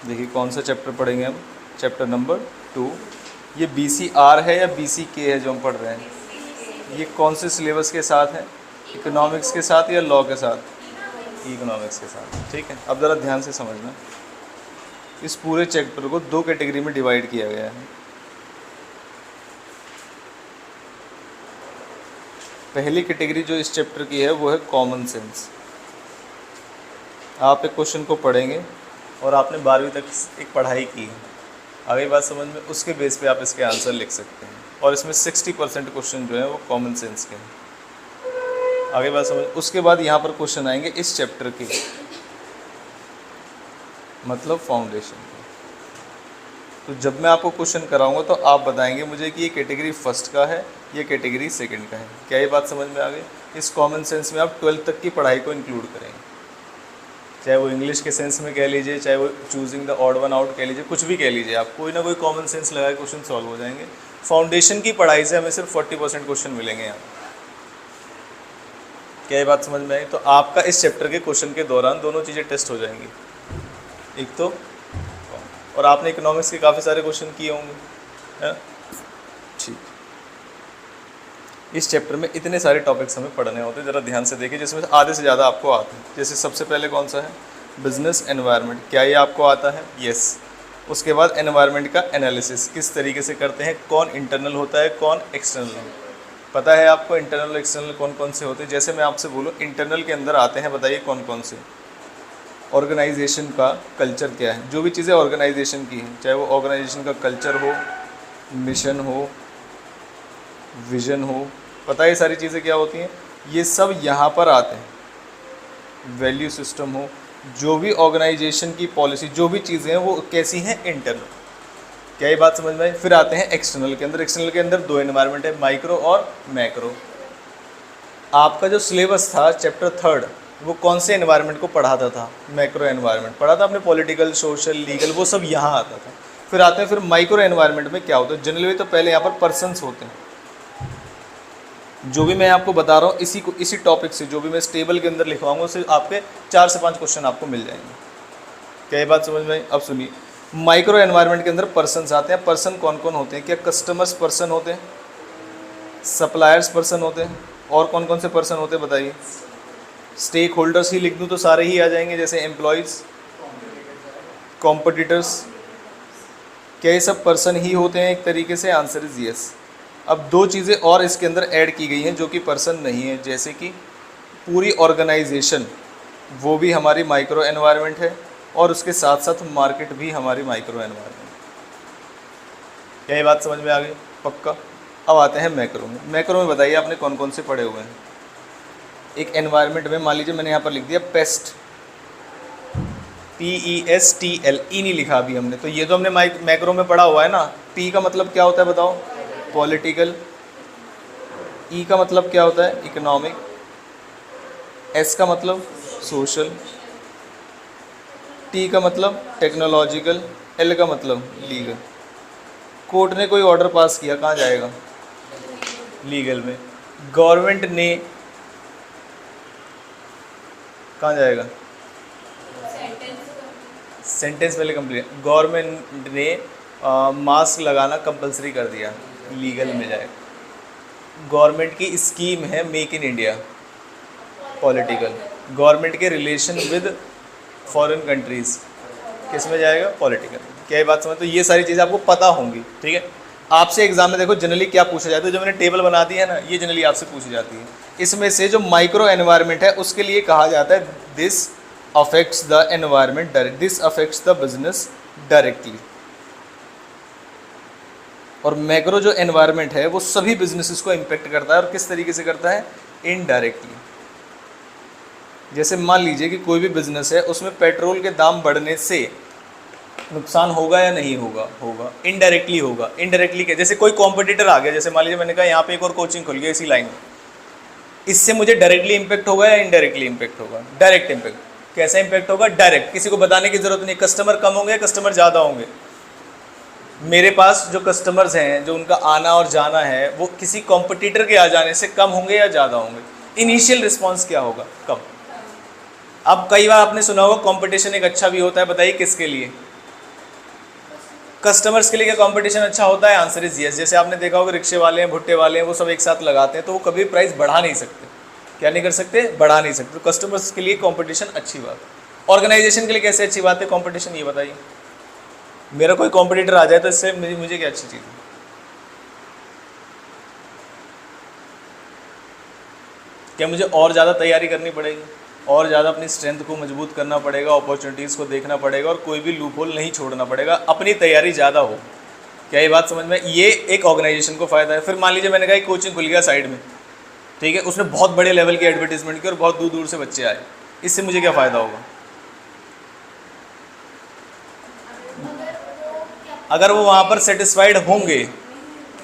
देखिए कौन सा चैप्टर पढ़ेंगे हम, चैप्टर नंबर 2। ये BCR है या BCK है जो हम पढ़ रहे हैं? ये कौन से सिलेबस के साथ है? इकोनॉमिक्स के साथ या लॉ के साथ? इकोनॉमिक्स के साथ। ठीक है, अब ज़रा ध्यान से समझना। इस पूरे चैप्टर को 2 कैटेगरी में डिवाइड किया गया है। पहली कैटेगरी जो इस चैप्टर की है वो है कॉमन सेंस। आप एक क्वेश्चन को पढ़ेंगे और आपने 12वीं तक एक पढ़ाई की है, आगे बात समझ में, उसके बेस पे आप इसके आंसर लिख सकते हैं। और इसमें 60% क्वेश्चन जो है वो कॉमन सेंस के हैं। आगे बात समझ। उसके बाद यहाँ पर क्वेश्चन आएंगे इस चैप्टर के, मतलब फाउंडेशन के। तो जब मैं आपको क्वेश्चन कराऊंगा तो आप बताएंगे मुझे कि ये कैटेगरी फर्स्ट का है, ये कैटेगरी सेकंड का है। क्या ये बात समझ में आ गई? इस कॉमन सेंस में आप 12th तक की पढ़ाई को इंक्लूड करेंगे, चाहे वो इंग्लिश के सेंस में कह लीजिए, चाहे वो choosing the odd one out कह लीजिए, कुछ भी कह लीजिए, आप कोई ना कोई कॉमन सेंस लगा के क्वेश्चन सॉल्व हो जाएंगे। फाउंडेशन की पढ़ाई से हमें सिर्फ 40% क्वेश्चन मिलेंगे यहाँ। क्या ये बात समझ में आई? तो आपका इस चैप्टर के क्वेश्चन के दौरान दोनों चीज़ें टेस्ट हो जाएंगी, एक तो, और आपने इकोनॉमिक्स के काफ़ी सारे क्वेश्चन किए होंगे, है ठीक। इस चैप्टर में इतने सारे टॉपिक्स हमें पढ़ने होते हैं, ज़रा ध्यान से देखिए, जिसमें आधे से ज़्यादा आपको आते हैं। जैसे सबसे पहले कौन सा है? Business environment. क्या ये आपको आता है? यस। उसके बाद एनवायरनमेंट का एनालिसिस किस तरीके से करते हैं, कौन इंटरनल होता है, कौन एक्सटर्नल है, पता है आपको इंटरनल एक्सटर्नल कौन कौन से होते हैं? जैसे मैं आपसे बोलूँ इंटरनल के अंदर आते हैं, बताइए कौन कौन से। ऑर्गेनाइजेशन का कल्चर क्या है, जो भी चीज़ें ऑर्गेनाइजेशन की हैं, चाहे वो ऑर्गेनाइजेशन का कल्चर हो, मिशन हो, विजन हो, पता है ये सारी चीज़ें क्या होती हैं, ये सब यहाँ पर आते हैं। वैल्यू सिस्टम हो, जो भी ऑर्गेनाइजेशन की पॉलिसी, जो भी चीज़ें हैं वो कैसी हैं, इंटरनल। क्या ये बात समझ में आई? फिर आते हैं एक्सटर्नल के अंदर। एक्सटर्नल के अंदर 2 एनवायरनमेंट है, माइक्रो और मैक्रो। आपका जो सिलेबस था चैप्टर 3 वो कौन से एनवायरनमेंट को पढ़ाता था? मैक्रो एनवायरनमेंट पढ़ा था आपने, पॉलिटिकल, सोशल, लीगल, वो सब यहाँ आता था। फिर आते हैं फिर माइक्रो एनवायरनमेंट में क्या होता है? जनरली तो पहले यहाँ पर पर्सन्स होते हैं। जो भी मैं आपको बता रहा हूँ इसी टॉपिक से जो भी मैं इस टेबल के अंदर लिखवाऊंगा उससे आपके 4 से 5 क्वेश्चन आपको मिल जाएंगे। क्या ये बात समझ में आई? अब सुनिए, माइक्रो एनवायरनमेंट के अंदर पर्सन्स आते हैं। पर्सन कौन कौन होते हैं? क्या कस्टमर्स पर्सन होते हैं, सप्लायर्स पर्सन होते हैं, और कौन कौन से पर्सन होते हैं बताइए? स्टेक होल्डर्स ही लिख दूँ तो सारे ही आ जाएंगे, जैसे एम्प्लॉयज़, कॉम्पिटिटर्स। क्या ये सब पर्सन ही होते हैं एक तरीके से? Answer is yes. अब 2 चीज़ें और इसके अंदर ऐड की गई हैं जो कि पर्सन नहीं है, जैसे कि पूरी ऑर्गेनाइजेशन, वो भी हमारी माइक्रो एनवायरनमेंट है, और उसके साथ साथ मार्केट भी हमारी माइक्रो एनवायरनमेंट। क्या ये बात समझ में आ गई? पक्का। अब आते हैं मैक्रो में। मैक्रो में बताइए आपने कौन कौन से पढ़े हुए हैं? एक एनवायरनमेंट में मान लीजिए मैंने यहाँ पर लिख दिया पेस्ट, PESTL, ई नहीं लिखा अभी हमने, तो ये तो हमने मैक्रो में पढ़ा हुआ है ना। P का मतलब क्या होता है बताओ? पॉलिटिकल। E का मतलब क्या होता है? इकोनॉमिक। S का मतलब सोशल। T का मतलब टेक्नोलॉजिकल। L का मतलब लीगल। कोर्ट ने कोई ऑर्डर पास किया, कहाँ जाएगा? लीगल में। गवर्नमेंट ने कहाँ जाएगा? सेंटेंस पहले कंप्लीट। गवर्नमेंट ने मास्क लगाना कंपलसरी कर दिया, लीगल में जाएगा। गवर्नमेंट की स्कीम है make in India, political. Government के रिलेशन विद फॉरेन कंट्रीज़, किस में जाएगा? पॉलिटिकल। क्या ये बात समझ? तो ये सारी चीज़ें आपको पता होंगी, ठीक है। आपसे एग्जाम में देखो जनरली क्या पूछा जाता है, जो मैंने टेबल बना दी है ना, ये जनरली आपसे पूछी जाती है। इसमें से जो माइक्रो एनवायरनमेंट है उसके लिए कहा जाता है this affects the environment direct, this affects the business directly. और मैक्रो जो एनवायरनमेंट है वो सभी बिजनेसेस को इम्पेक्ट करता है, और किस तरीके से करता है? इनडायरेक्टली। जैसे मान लीजिए कि कोई भी बिजनेस है, उसमें पेट्रोल के दाम बढ़ने से नुकसान होगा या नहीं होगा? होगा। इनडायरेक्टली होगा। इनडायरेक्टली क्या? जैसे कोई कॉम्पिटिटर आ गया, जैसे मान लीजिए मैंने कहा यहाँ पे एक और कोचिंग खुल गई इसी लाइन में, इससे मुझे डायरेक्टली इम्पैक्ट होगा या इनडायरेक्टली इम्पैक्ट होगा? Direct impact. कैसा इम्पैक्ट होगा? डायरेक्ट। किसी को बताने की जरूरत नहीं। कस्टमर कम होंगे, कस्टमर ज़्यादा होंगे। मेरे पास जो कस्टमर्स हैं, जो उनका आना और जाना है, वो किसी कॉम्पिटिटर के आ जाने से कम होंगे या ज़्यादा होंगे? इनिशियल रिस्पॉन्स क्या होगा? कम। अब कई बार आपने सुना होगा कंपटीशन एक अच्छा भी होता है, बताइए किसके लिए? कस्टमर्स के लिए क्या कंपटीशन अच्छा होता है? Answer is yes. जैसे आपने देखा होगा रिक्शे वाले हैं, भुट्टे वाले हैं, वो सब एक साथ लगाते हैं तो वो कभी प्राइस बढ़ा नहीं सकते। क्या नहीं कर सकते? बढ़ा नहीं सकते। तो कस्टमर्स के लिए कंपटीशन अच्छी बात है। ऑर्गेनाइजेशन के लिए कैसे अच्छी बात है कंपटीशन, ये बताइए। मेरा कोई कॉम्पिटिटर आ जाए तो इससे मुझे क्या अच्छी चीज़ है? क्या मुझे और ज़्यादा तैयारी करनी पड़ेगी, और ज़्यादा अपनी स्ट्रेंथ को मजबूत करना पड़ेगा, अपॉर्चुनिटीज़ को देखना पड़ेगा और कोई भी लूप होल नहीं छोड़ना पड़ेगा, अपनी तैयारी ज़्यादा हो। क्या ये बात समझ में? ये एक ऑर्गेनाइजेशन को फ़ायदा है। फिर मान लीजिए मैंने कहा एक कोचिंग खुल गया साइड में, ठीक है, उसने बहुत बड़े लेवल की एडवर्टीजमेंट की और बहुत दूर दूर से बच्चे आए, इससे मुझे क्या फ़ायदा होगा? अगर वो वहाँ पर सेटिस्फाइड होंगे,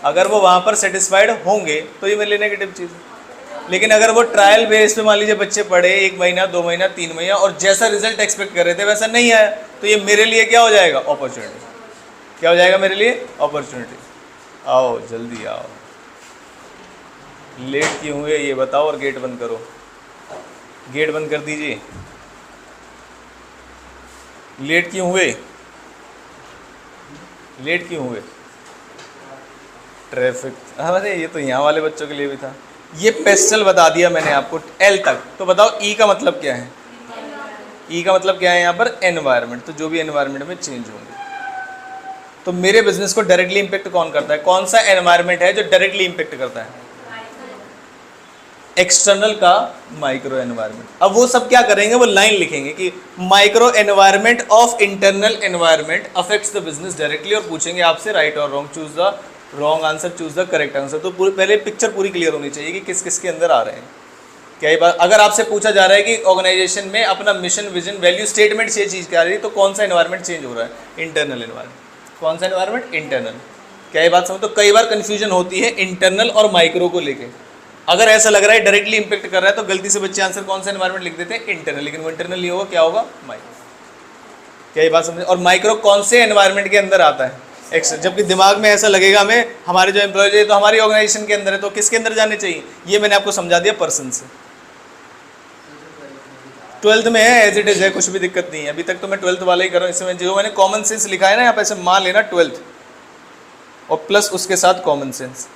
अगर वो वहाँ पर सेटिस्फाइड होंगे तो ये मेरे लिए नेगेटिव चीज़ है। लेकिन अगर वो ट्रायल बेस पे मान लीजिए बच्चे पढ़े 1 महीना 2 महीना 3 महीना और जैसा रिजल्ट एक्सपेक्ट कर रहे थे वैसा नहीं आया, तो ये मेरे लिए क्या हो जाएगा? अपॉर्चुनिटी। क्या हो जाएगा मेरे लिए? अपॉर्चुनिटी। आओ जल्दी आओ, लेट क्यों हुए ये बताओ और गेट बंद करो। गेट बंद कर दीजिए। लेट क्यों हुए? लेट क्यों हुए? ट्रैफिक। अरे ये तो यहाँ वाले बच्चों के लिए भी था। ये पेस्टल बता दिया मैंने आपको एल तक। तो बताओ ई का मतलब क्या है? ई का मतलब क्या है यहाँ पर? एनवायरनमेंट। तो जो भी एनवायरनमेंट में चेंज होंगे, तो मेरे बिजनेस को डायरेक्टली इंपेक्ट कौन करता है? कौन सा एनवायरनमेंट है जो डायरेक्टली इंपेक्ट करता है? एक्सटर्नल का माइक्रो एनवायरनमेंट। अब वो सब क्या करेंगे? वो लाइन लिखेंगे कि micro environment of internal environment affects the business directly, और पूछेंगे आपसे राइट और wrong, choose the wrong answer, choose the correct answer. तो पहले पिक्चर पूरी क्लियर होनी चाहिए कि किस किस के अंदर आ रहे हैं। क्या ये बात? अगर आपसे पूछा जा रहा है कि ऑर्गेनाइजेशन में अपना मिशन विजन वैल्यू स्टेटमेंट से चीज़ क्या आ रही है, तो कौन सा एनवायरनमेंट चेंज हो रहा है? Internal environment. कौन सा एनवायरनमेंट? इंटरनल। क्या ये बात समझ? तो कई बार कन्फ्यूजन होती है इंटरनल और माइक्रो को लेके। अगर ऐसा लग रहा है डायरेक्टली इंपेक्ट कर रहा है तो गलती से बच्चे आंसर कौन सा एनवायरनमेंट लिख देते हैं? इंटरनल। लेकिन वो इंटरनल नहीं होगा, क्या होगा? माइक्रो। क्या ये बात समझे? और माइक्रो कौन से एनवायरनमेंट के अंदर आता है? जबकि दिमाग में ऐसा लगेगा हमें हमारे जो एम्प्लॉयज है तो हमारी ऑर्गेनाइजेशन के अंदर है, तो किसके अंदर जाने चाहिए? ये मैंने आपको समझा दिया पर्सन से। 12th में है, एज इट इज है, कुछ भी दिक्कत नहीं है। अभी तक तो मैं 12th वाला ही कर रहा हूँ। इसमें जो मैंने कॉमन सेंस लिखा है ना यहाँ पे, ऐसे मान लेना 12th और प्लस उसके साथ कॉमन सेंस।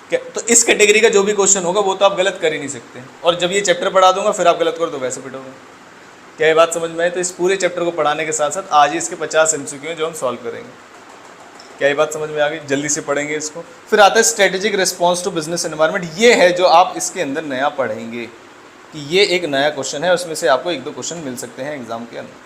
तो इस कैटेगरी का जो भी क्वेश्चन होगा वो तो आप गलत कर ही नहीं सकते। और जब ये चैप्टर पढ़ा दूंगा फिर आप गलत करो तो वैसे पिटोगे। क्या ये बात समझ में आए? तो इस पूरे चैप्टर को पढ़ाने के साथ साथ आज ही इसके 50 MCQ हैं जो हम सॉल्व करेंगे। क्या ये बात समझ में आ गई? जल्दी से पढ़ेंगे इसको। फिर आता है strategic response to business environment. ये है जो आप इसके अंदर नया पढ़ेंगे कि ये एक नया क्वेश्चन है, उसमें से आपको 1-2 क्वेश्चन मिल सकते हैं एग्जाम के अंदर।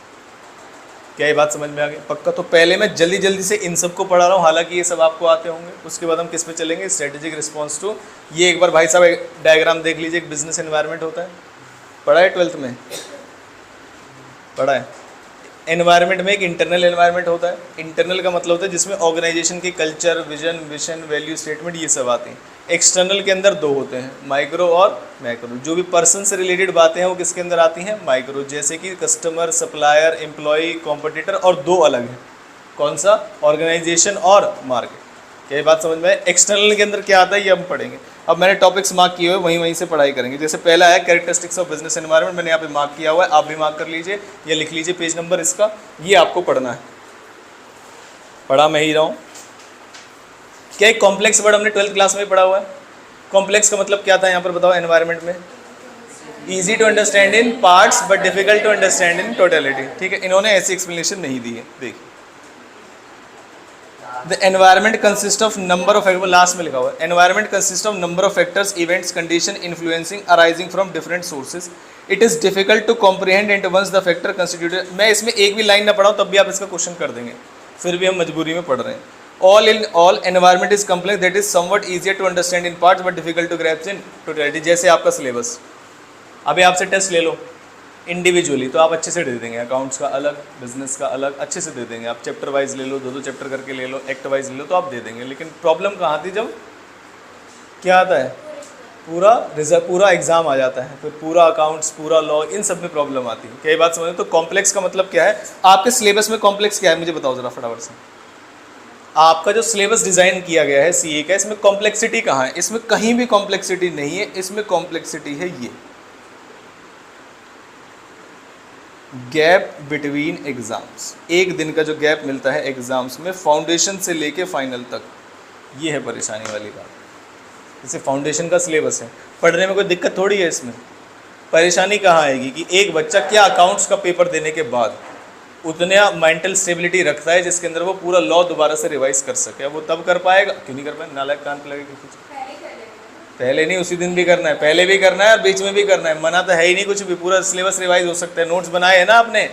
क्या ये बात समझ में आ गई? पक्का। तो पहले मैं जल्दी जल्दी से इन सब को पढ़ा रहा हूँ, हालांकि ये सब आपको आते होंगे। उसके बाद हम किस पे चलेंगे? Strategic response to. ये एक बार भाई साहब एक डायग्राम देख लीजिए। एक बिजनेस एनवायरनमेंट होता है, पढ़ा है 12th में? पढ़ा है। एनवायरनमेंट में एक इंटरनल एनवायरनमेंट होता है। इंटरनल का मतलब होता है जिसमें ऑर्गेनाइजेशन की culture, vision, mission, value statement ये सब आते हैं। एक्सटर्नल के अंदर 2 होते हैं, माइक्रो और मैक्रो। जो भी पर्सन से रिलेटेड बातें हैं वो किसके अंदर आती हैं? माइक्रो। जैसे कि कस्टमर, सप्लायर, एम्प्लॉय, कॉम्पिटिटर, और 2 अलग हैं। कौन सा? ऑर्गेनाइजेशन और मार्केट। क्या ये बात समझ में आए? एक्सटर्नल के अंदर क्या आता है ये हम पढ़ेंगे। अब मैंने टॉपिक्स मार्क किए हुए, वहीं से पढ़ाई करेंगे। जैसे पहला है कैरेक्टरिस्टिक्स ऑफ बिजनेस एनवायरनमेंट, मैंने यहाँ पे मार्क किया हुआ है, आप भी मार्क कर लीजिए या लिख लीजिए पेज नंबर इसका। ये आपको पढ़ना है, पढ़ा मैं ही रहा हूँ। क्या एक कॉम्प्लेक्स वर्ड हमने 12th क्लास में पढ़ा हुआ है? कॉम्प्लेक्स का मतलब क्या था यहाँ पर बताओ? एनवायरनमेंट में easy to understand in parts but difficult to understand in totality. ठीक है, इन्होंने ऐसी एक्सप्लेनेशन नहीं दी है। देखिए, The environment consists of number of factors, last में लिखा हुआ है, environment consists of number of factors, events, condition, influencing, arising from different sources. It is difficult to comprehend at once the factor constituted. मैं इसमें एक भी line ना पढ़ाऊँ तब भी आप इसका क्वेश्चन कर देंगे, फिर भी हम मजबूरी में पढ़ रहे हैं। All in all, environment is complex, that is somewhat easier to understand in parts but difficult to grasp in totality. जैसे आपका सिलेबस, अभी आपसे टेस्ट ले लो इंडिविजुअली तो आप अच्छे से दे देंगे, अकाउंट्स का अलग, बिजनेस का अलग, अच्छे से दे देंगे। आप चैप्टर वाइज ले लो, 2-2 चैप्टर करके ले लो, एक्ट वाइज ले लो, तो आप दे देंगे। लेकिन प्रॉब्लम कहाँ थी? जब क्या आता है, पूरा एग्जाम आ जाता है, फिर पूरा अकाउंट्स, पूरा लॉ, इन सब में प्रॉब्लम आती है। कई बात समझ। तो कॉम्प्लेक्स का मतलब क्या है? आपके सिलेबस में कॉम्प्लेक्स क्या है मुझे बताओ जरा फटाफट से। आपका जो सिलेबस डिज़ाइन किया गया है सीए का, इसमें कॉम्प्लेक्सिटी कहाँ है? इसमें कहीं भी कॉम्प्लेक्सिटी नहीं है। इसमें कॉम्प्लेक्सिटी है ये, गैप बिटवीन एग्ज़ाम्स, एक दिन का जो गैप मिलता है एग्ज़ाम्स में फाउंडेशन से लेके फाइनल तक, ये है परेशानी वाली बात। जैसे फाउंडेशन का सिलेबस है, पढ़ने में कोई दिक्कत थोड़ी है इसमें। परेशानी कहाँ आएगी कि एक बच्चा क्या अकाउंट्स का पेपर देने के बाद उतना मेंटल स्टेबिलिटी रखता है जिसके अंदर वो पूरा लॉ दोबारा से रिवाइज कर सके, वो तब कर पाएगा। क्यों नहीं कर पाएगा? नालायक कान पे लगेगा कुछ। पहले नहीं, उसी दिन भी करना है, पहले भी करना है और बीच में भी करना है, मना तो है ही नहीं कुछ भी, पूरा सिलेबस रिवाइज हो सकता है। नोट्स बनाए हैं ना आपने?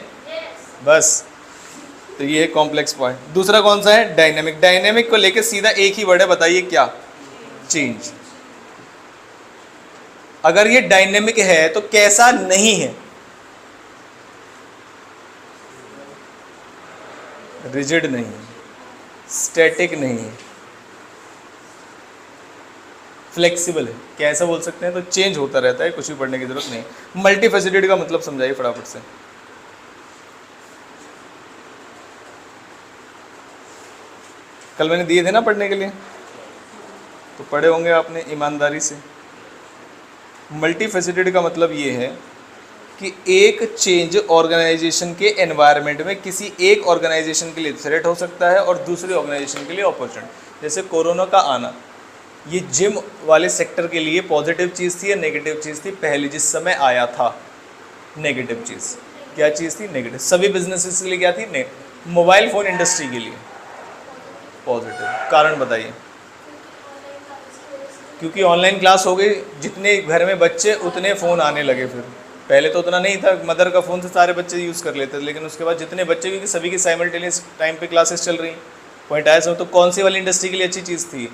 बस। तो ये है कॉम्प्लेक्स पॉइंट। दूसरा कौन सा है? डायनेमिक। डायनेमिक को लेके सीधा एक ही वर्ड है, बताइए क्या? चेंज। अगर ये डायनेमिक है तो कैसा नहीं है? रिजिड नहीं है, स्टैटिक नहीं है, फ्लेक्सिबल है। क्या ऐसा बोल सकते हैं? तो चेंज होता रहता है, कुछ भी पढ़ने की जरूरत नहीं। मल्टीफेसिटेड का मतलब समझाइए फटाफट से। कल मैंने दिए थे ना पढ़ने के लिए, तो पढ़े होंगे आपने ईमानदारी से। मल्टीफेसिटेड का मतलब ये है कि एक चेंज ऑर्गेनाइजेशन के एनवायरनमेंट में किसी एक ऑर्गेनाइजेशन के लिए थ्रेट हो सकता है और दूसरे ऑर्गेनाइजेशन के लिए अपॉर्चुनिटी। जैसे कोरोना का आना, ये जिम वाले सेक्टर के लिए पॉजिटिव चीज़ थी या नेगेटिव चीज़ थी? पहले जिस समय आया था नेगेटिव चीज़। क्या चीज़ थी? नेगेटिव। सभी बिजनेसेस के लिए क्या थी? मोबाइल फ़ोन इंडस्ट्री के लिए पॉजिटिव। कारण बताइए? क्योंकि ऑनलाइन क्लास हो गई, जितने घर में बच्चे उतने फ़ोन आने लगे। फिर पहले तो उतना नहीं था, मदर का फ़ोन से सारे बच्चे यूज़ कर लेते थे, लेकिन उसके बाद जितने बच्चे, क्योंकि सभी की साइमल्टेनियस टाइम पे क्लासेस चल रही, पॉइंट आया सब। तो कौन सी वाली इंडस्ट्री के लिए अच्छी चीज़ थी?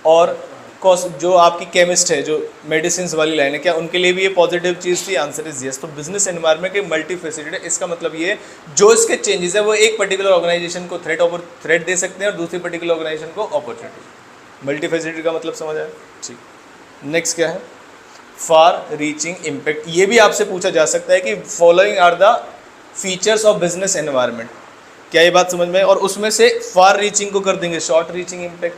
और जो आपकी केमिस्ट है, जो मेडिसिन वाली लाइन है, क्या उनके लिए भी ये पॉजिटिव चीज़ थी? Answer is yes. तो बिजनेस एनवायरनमेंट के मल्टीफेसिटेड है, इसका मतलब ये जो इसके चेंजेस है वो एक पर्टिकुलर ऑर्गेनाइजेशन को थ्रेट दे सकते हैं और दूसरी पर्टिकुलर ऑर्गेनाइजेशन को अपॉर्चुनिटी। मल्टीफेसिटेड का मतलब समझ आया? ठीक। नेक्स्ट क्या है? Far reaching impact. ये भी आपसे पूछा जा सकता है कि following are the features of business environment. क्या ये बात समझ में? और उसमें से फार रीचिंग को कर देंगे शॉर्ट रीचिंग इम्पैक्ट,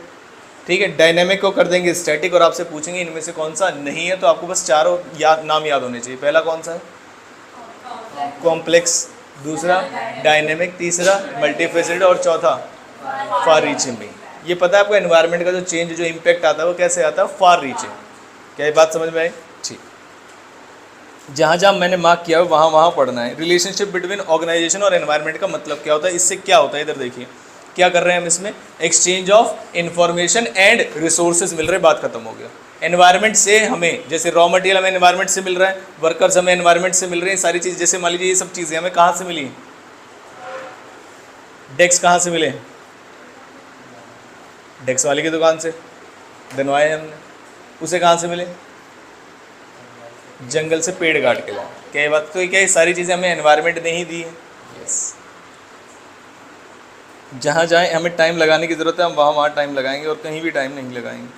ठीक है। डायनेमिक को कर देंगे स्टैटिक, और आपसे पूछेंगे इनमें से कौन सा नहीं है, तो आपको बस चारों नाम याद होने चाहिए। पहला कौन सा है? कॉम्प्लेक्स, दूसरा डायनेमिक, तीसरा मल्टीफेसिटेड और चौथा फार रीचिंग। ये पता है आपको एनवायरनमेंट का जो चेंज, जो इम्पैक्ट आता है वो कैसे आता है? Far reaching. क्या ये बात समझ में आई? ठीक। जहाँ जहाँ मैंने मार्क किया है वहाँ वहाँ पढ़ना है। रिलेशनशिप बिटवीन ऑर्गेनाइजेशन और एनवायरनमेंट का मतलब क्या होता है? इससे क्या होता है? इधर देखिए क्या कर रहे हैं हम इसमें? Exchange of information and resources मिल रहे, बात खत्म हो गया। एनवायरनमेंट से हमें, जैसे रॉ मटेरियल हमें एनवायरनमेंट से मिल रहा है, वर्कर्स हमें एनवायरनमेंट से मिल रहे हैं, सारी चीज़। जैसे मान लीजिए ये सब चीज़ें हमें कहाँ से मिली? डेस्क कहाँ से मिले? डेस्क वाले की दुकान से बनवाए हमने। उसे कहाँ से मिले? जंगल से पेड़ काट के लाए। क्या ये बात? तो क्या ये सारी चीज़ें हमें एनवायरनमेंट ने ही दी है? यस। जहाँ जाए हमें टाइम लगाने की ज़रूरत है, हम वहाँ वहाँ टाइम लगाएंगे और कहीं भी टाइम नहीं लगाएंगे।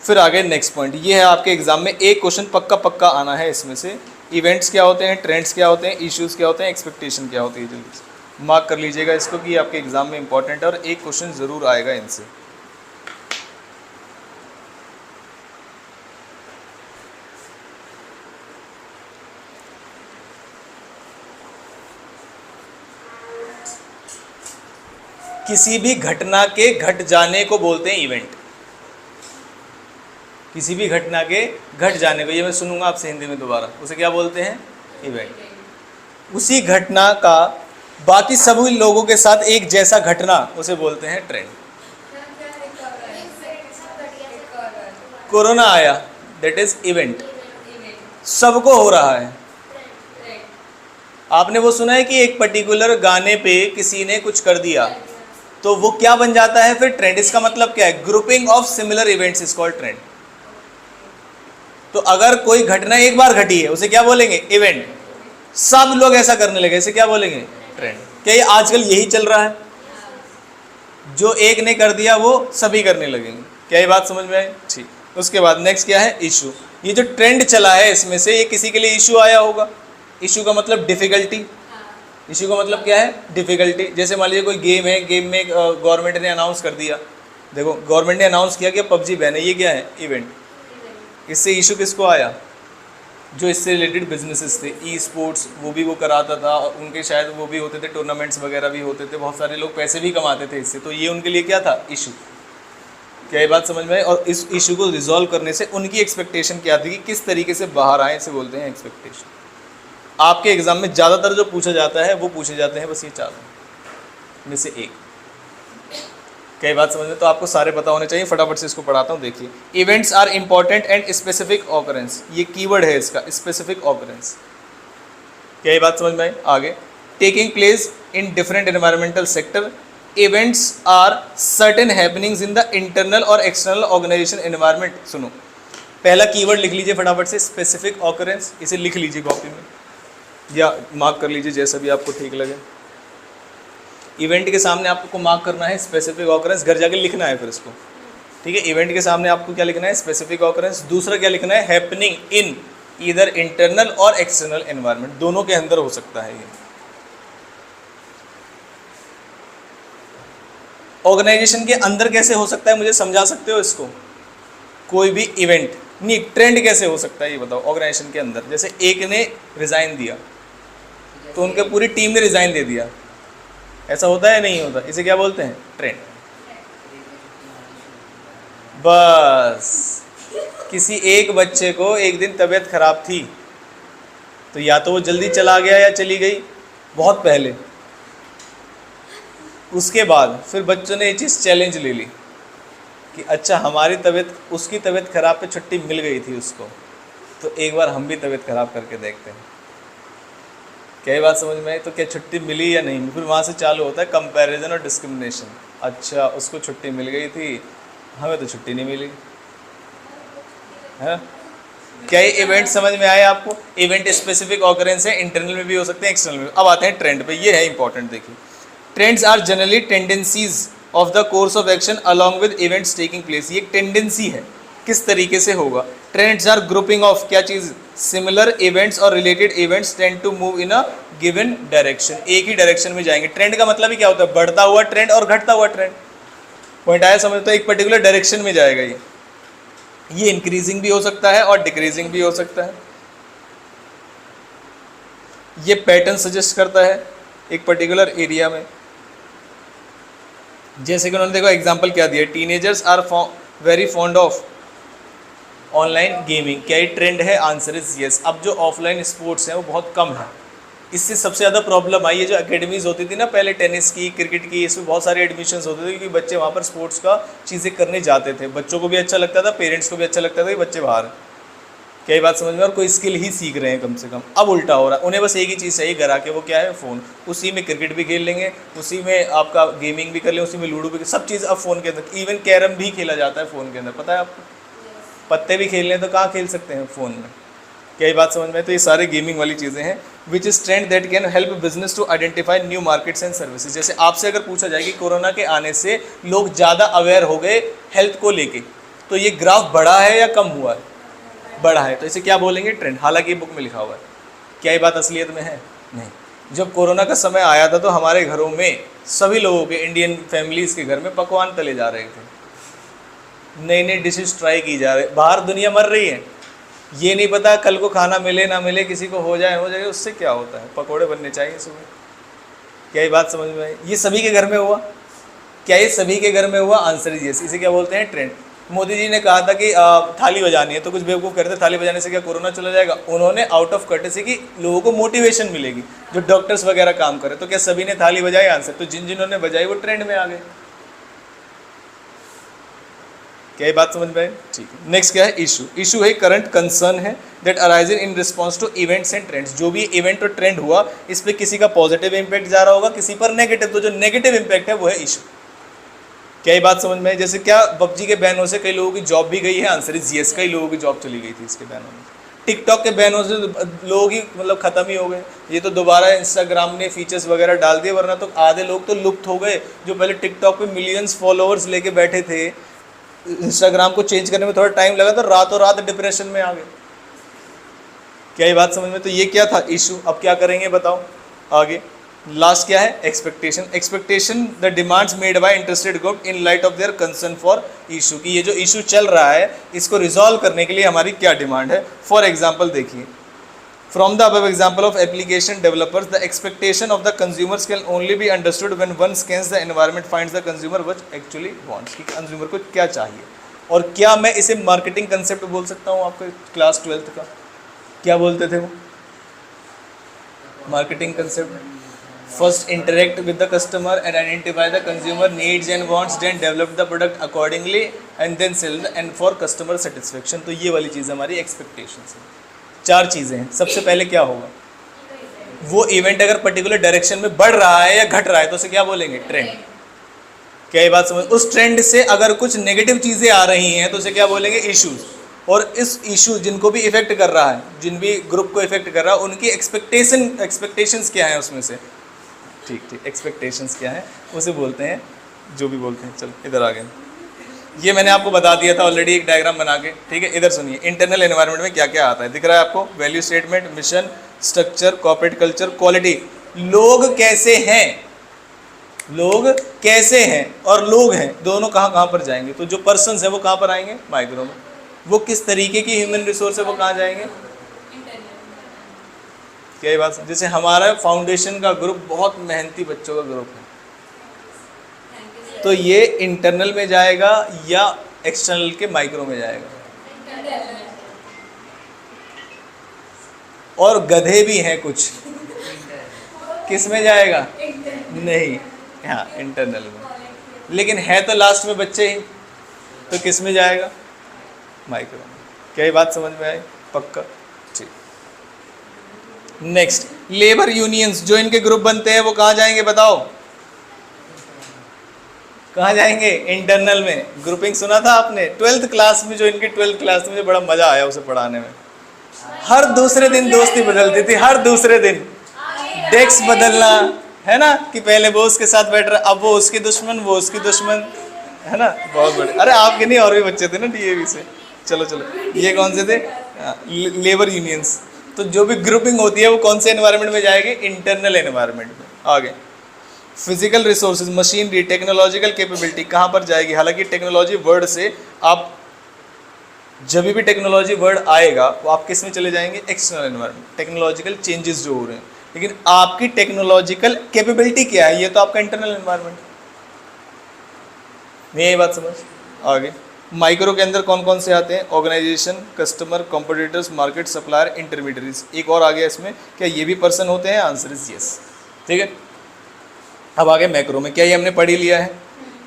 फिर आगे नेक्स्ट पॉइंट ये है, आपके एग्जाम में एक क्वेश्चन पक्का पक्का आना है इसमें से। इवेंट्स क्या होते हैं, ट्रेंड्स क्या होते हैं, इश्यूज़ क्या होते हैं, एक्सपेक्टेशन क्या होती है। जल्दी से मार्क कर लीजिएगा इसको कि आपके एग्ज़ाम में इंपॉर्टेंट है और एक क्वेश्चन ज़रूर आएगा इनसे। किसी भी घटना के घट जाने को बोलते हैं इवेंट। किसी भी घटना के घट जाने को, ये मैं सुनूंगा आपसे हिंदी में दोबारा, उसे क्या बोलते हैं? इवेंट। उसी घटना का बाकी सभी लोगों के साथ एक जैसा घटना, उसे बोलते हैं ट्रेंड। कोरोना आया, दैट इज इवेंट, सबको हो रहा है। आपने वो सुना है कि एक पर्टिकुलर गाने पे किसी ने कुछ कर दिया, तो वो क्या बन जाता है फिर? ट्रेंड। इसका मतलब क्या है? Grouping of similar events is called trend. तो अगर कोई घटना एक बार घटी है, उसे क्या बोलेंगे? इवेंट। सब लोग ऐसा करने लगे, इसे क्या बोलेंगे? ट्रेंड। क्या ये आजकल यही चल रहा है? जो एक ने कर दिया वो सभी करने लगेंगे। क्या ये बात समझ में आई? ठीक। उसके बाद नेक्स्ट क्या है? इशू। ये जो ट्रेंड चला है इसमें से ये किसी के लिए इशू आया होगा। इशू का मतलब डिफिकल्टी। इशू का मतलब क्या है? डिफिकल्टी। जैसे मान लीजिए कोई गेम है, गेम में गवर्नमेंट ने अनाउंस कर दिया, देखो गवर्नमेंट ने अनाउंस किया कि पबजी बैन है, ये क्या है? इवेंट। इससे इशू किसको आया? जो इससे रिलेटेड बिजनेसेस थे, ई स्पोर्ट्स वो भी वो कराता था, उनके शायद वो भी होते थे, टूर्नामेंट्स वगैरह भी होते थे, बहुत सारे लोग पैसे भी कमाते थे इससे। तो ये उनके लिए क्या था, इशू। क्या ये बात समझ में आई? और इस इशू को रिजॉल्व करने से उनकी एक्सपेक्टेशन क्या थी कि किस तरीके से बाहर आए, इसे बोलते हैं एक्सपेक्टेशन। आपके एग्जाम में ज़्यादातर जो पूछा जाता है वो पूछे जाते हैं बस ये 4 में से एक। कई बात समझ में? तो आपको सारे पता होने चाहिए। फटाफट से इसको पढ़ाता हूँ, देखिए। Events are important and specific occurrence, ये कीवर्ड है इसका, स्पेसिफिक ऑकरेंस। क्या ये बात समझ में आई? आगे, taking place in different environmental sector, events are certain happenings in the internal और एक्सटर्नल ऑर्गेनाइजेशन एनवायरमेंट। सुनो, पहला कीवर्ड लिख लीजिए फटाफट से, स्पेसिफिक ऑकरेंस। इसे लिख लीजिए कॉपी में या मार्क कर लीजिए, जैसा भी आपको ठीक लगे। इवेंट के सामने आपको मार्क करना है स्पेसिफिक ऑकरेंस, घर जाके लिखना है फिर इसको, ठीक है। इवेंट के सामने आपको क्या लिखना है, स्पेसिफिक ऑकरेंस। दूसरा क्या लिखना है, हैपनिंग इन ईदर इंटरनल और एक्सटर्नल एनवायरनमेंट, दोनों के अंदर हो सकता है ये। ऑर्गेनाइजेशन के अंदर कैसे हो सकता है, मुझे समझा सकते हो इसको? कोई भी इवेंट नहीं, ट्रेंड कैसे हो सकता है ये बताओ ऑर्गेनाइजेशन के अंदर। जैसे एक ने रिजाइन दिया तो उनके पूरी टीम ने रिजाइन दे दिया, ऐसा होता है नहीं होता? इसे क्या बोलते हैं, ट्रेंड। बस किसी एक बच्चे को एक दिन तबीयत खराब थी तो या तो वो जल्दी चला गया या चली गई बहुत पहले, उसके बाद फिर बच्चों ने ये चीज़ चैलेंज ले ली कि अच्छा हमारी तबीयत, उसकी तबीयत खराब पे छुट्टी मिल गई थी उसको, तो एक बार हम भी तबीयत खराब करके देखते हैं। क्या ये बात समझ में आई? तो क्या छुट्टी मिली या नहीं? फिर वहाँ से चालू होता है कंपैरिजन और डिस्क्रिमिनेशन। अच्छा उसको छुट्टी मिल गई थी, हमें तो छुट्टी नहीं मिली है। क्या ये इवेंट समझ में आए आपको? इवेंट स्पेसिफिक ऑकरेंस है, इंटरनल में भी हो सकते हैं, एक्सटर्नल में। अब आते हैं ट्रेंड पे, ये है इंपॉर्टेंट। देखिए, trends are generally tendencies of the course of action along with events taking place. ये एक टेंडेंसी है, किस तरीके से होगा। ट्रेंड्स आर ग्रुपिंग ऑफ क्या चीज़, सिमिलर इवेंट्स और related events tend to move in a given direction, एक ही डायरेक्शन में जाएंगे। ट्रेंड का मतलब ही क्या होता है, बढ़ता हुआ ट्रेंड और घटता हुआ ट्रेंड। पॉइंट आया समझ? तो एक पर्टिकुलर डायरेक्शन में जाएगा ये इंक्रीजिंग भी हो सकता है और डिक्रीजिंग भी हो सकता है। ये पैटर्न सजेस्ट करता है एक पर्टिकुलर एरिया में। जैसे कि उन्होंने देखो एग्जांपल क्या दिया, teenagers are very fond of online gaming. क्या ये ट्रेंड है? Answer is yes. अब जो ऑफलाइन स्पोर्ट्स हैं वो बहुत कम है, इससे सबसे ज़्यादा प्रॉब्लम आई है। जो एकेडमीज़ होती थी ना पहले, टेनिस की, क्रिकेट की, इसमें बहुत सारे एडमिशन्स होते थे क्योंकि बच्चे वहाँ पर स्पोर्ट्स का चीज़ें करने जाते थे। बच्चों को भी अच्छा लगता था, पेरेंट्स को भी अच्छा लगता था कि बच्चे बाहर, क्या ये बात समझ में, और कोई स्किल ही सीख रहे हैं कम से कम। अब उल्टा हो रहा है, उन्हें बस एक ही चीज़ चाहिए घर आके, वो क्या है, फ़ोन। उसी में क्रिकेट भी खेल लेंगे, उसी में आपका गेमिंग भी कर लेंगे, उसी में लूडो भी, सब चीज़ अब फ़ोन के अंदर। इवन कैरम भी खेला जाता है फ़ोन के अंदर, पता है आपको? पत्ते भी खेल लें तो कहाँ खेल सकते हैं, फ़ोन में। क्या ये बात समझ में? तो ये सारे गेमिंग वाली चीज़ें हैं। Which is trend that can help business to identify new markets and services. जैसे आपसे अगर पूछा जाए कि कोरोना के आने से लोग ज़्यादा अवेयर हो गए हेल्थ को लेके, तो ये ग्राफ बढ़ा है या कम हुआ है? बढ़ा है। तो इसे क्या बोलेंगे? ट्रेंड। हालांकि बुक में लिखा हुआ है। क्या ये बात असलियत में है? नहीं। जब कोरोना का समय आया था तो हमारे घरों में सभी लोगों के, इंडियन फैमिलीज़ के घर में पकवान तले जा रहे थे, नई नई डिशेज ट्राई की जा रही। बाहर दुनिया मर रही है, ये नहीं पता कल को खाना मिले ना मिले, किसी को हो जाए, उससे क्या होता है, पकोड़े बनने चाहिए सुबह। क्या ये बात समझ में आई? ये सभी के घर में हुआ? क्या ये सभी के घर में हुआ? Answer is yes. इसे क्या बोलते हैं? ट्रेंड। मोदी जी ने कहा था कि थाली बजानी है, तो कुछ बेवकूफ़ कहते थे थाली बजाने से क्या कोरोना चला जाएगा। उन्होंने आउट ऑफ कर्टेसी की लोगों को मोटिवेशन मिलेगी, जो डॉक्टर्स वगैरह काम करे, तो क्या सभी ने थाली बजाई? आंसर। तो जिन्होंने बजाई वो ट्रेंड में आ गए। क्या ये बात समझ में आई? ठीक है। नेक्स्ट क्या है? इशू। इशू है करंट कंसर्न है that arise in response to events and trends. जो भी इवेंट और ट्रेंड हुआ, इस पर किसी का पॉजिटिव इंपैक्ट जा रहा होगा, किसी पर नेगेटिव। तो जो नेगेटिव इंपैक्ट है वो है इशू। क्या ये बात समझ में आई? जैसे क्या पबजी के बैन होने से कई लोगों की जॉब भी गई है? Answer is yes. कई लोगों की जॉब चली गई थी इसके बैन होने से। टिकटॉक के बैन होने से लोग ही मतलब ख़त्म ही हो गए। ये तो दोबारा इंस्टाग्राम ने फीचर्स वगैरह डाल दिए, वरना तो आधे लोग तो लुप्त हो गए जो पहले टिकटॉक पे मिलियंस फॉलोअर्स लेके बैठे थे। इंस्टाग्राम को चेंज करने में थोड़ा टाइम लगा तो रातों रात डिप्रेशन में आ गए। क्या ये बात समझ में? तो ये क्या था? इशू। अब क्या करेंगे बताओ आगे? लास्ट क्या है? Expectation. Expectation the demands made by interested group in light of their concern for issue. कि ये जो इशू चल रहा है इसको रिजॉल्व करने के लिए हमारी क्या डिमांड है। फॉर एग्जाम्पल देखिए, From the above example of application developers, the expectation of the consumers can only be understood when one scans the environment, finds the consumer what actually wants, कि consumer को क्या चाहिए। और क्या मैं इसे मार्केटिंग कंसेप्ट बोल सकता हूँ? आपके क्लास 12th का क्या बोलते थे वो? Marketing concept, first interact with the customer and identify the consumer needs and wants, then develop the product accordingly and then sell and for customer satisfaction. तो ये वाली चीज़ हमारी एक्सपेक्टेशंस है। 4 चीज़ें हैं। सबसे पहले क्या होगा? वो इवेंट अगर पर्टिकुलर डायरेक्शन में बढ़ रहा है या घट रहा है तो उसे क्या बोलेंगे? ट्रेंड। क्या ये बात समझ? उस ट्रेंड से अगर कुछ नेगेटिव चीज़ें आ रही हैं तो उसे क्या बोलेंगे? इश्यूज। और इस इशू जिनको भी इफेक्ट कर रहा है, जिन भी ग्रुप को इफेक्ट कर रहा है, उनकी एक्सपेक्टेशंस क्या है उसमें से? ठीक, एक्सपेक्टेशंस क्या है उसे बोलते हैं, जो भी बोलते हैं। चलो इधर आ गए। ये मैंने आपको बता दिया था ऑलरेडी एक डायग्राम बना के, ठीक है। इधर सुनिए, इंटरनल एनवायरनमेंट में क्या क्या आता है, दिख रहा है आपको? Value statement, mission, structure, corporate culture, quality. लोग कैसे हैं, लोग कैसे हैं और लोग हैं दोनों कहाँ पर जाएंगे? तो जो पर्सन्स है वो कहाँ पर आएंगे? माइक्रो में। वो किस तरीके की ह्यूमन रिसोर्स है वो कहाँ जाएंगे? क्या ये बात? जैसे हमारा फाउंडेशन का ग्रुप बहुत मेहनती बच्चों का ग्रुप है, तो ये इंटरनल में जाएगा या एक्सटर्नल के माइक्रो में जाएगा? और गधे भी हैं कुछ, किस में जाएगा? नहीं, हाँ इंटरनल में। लेकिन है तो लास्ट में बच्चे ही, तो किस में जाएगा? माइक्रो में। क्या ये बात समझ में आई? पक्का? ठीक। नेक्स्ट, लेबर यूनियंस, जो इनके ग्रुप बनते हैं वो कहाँ जाएंगे बताओ? कहाँ जाएंगे? इंटरनल में। ग्रुपिंग सुना था आपने 12th क्लास में? जो इनकी 12th क्लास में मुझे बड़ा मजा आया उसे पढ़ाने में। हर दूसरे दिन दोस्ती बदलती थी, हर दूसरे दिन डेस्क बदलना, है ना, कि पहले वो उसके साथ बैठ रहा, अब वो उसकी दुश्मन, वो उसकी दुश्मन, है ना। बहुत बड़े, अरे आपके नहीं और भी बच्चे थे ना डीएवी से। चलो ये कौन से थे? Labour unions. तो जो भी ग्रुपिंग होती है वो कौन से एनवायरनमेंट में जाएगी? इंटरनल एनवायरनमेंट में। आगे, physical resources, machinery, technological capability कहाँ पर जाएगी? हालांकि टेक्नोलॉजी वर्ड से आप जब भी टेक्नोलॉजी वर्ड आएगा वो आप किस में चले जाएंगे? External environment. टेक्नोलॉजिकल चेंजेस जो हो रहे हैं, लेकिन आपकी टेक्नोलॉजिकल कैपेबिलिटी क्या है? ये तो आपका इंटरनल एनवायरनमेंट। नहीं यही बात समझ? आगे, माइक्रो के अंदर कौन कौन से आते हैं? Organisation, customer, competitors, market, supplier, intermediaries. एक और आ गया इसमें, क्या ये भी पर्सन होते हैं? Answer is yes. ठीक है। अब आगे मैक्रो में, क्या ये हमने पढ़ ही लिया है?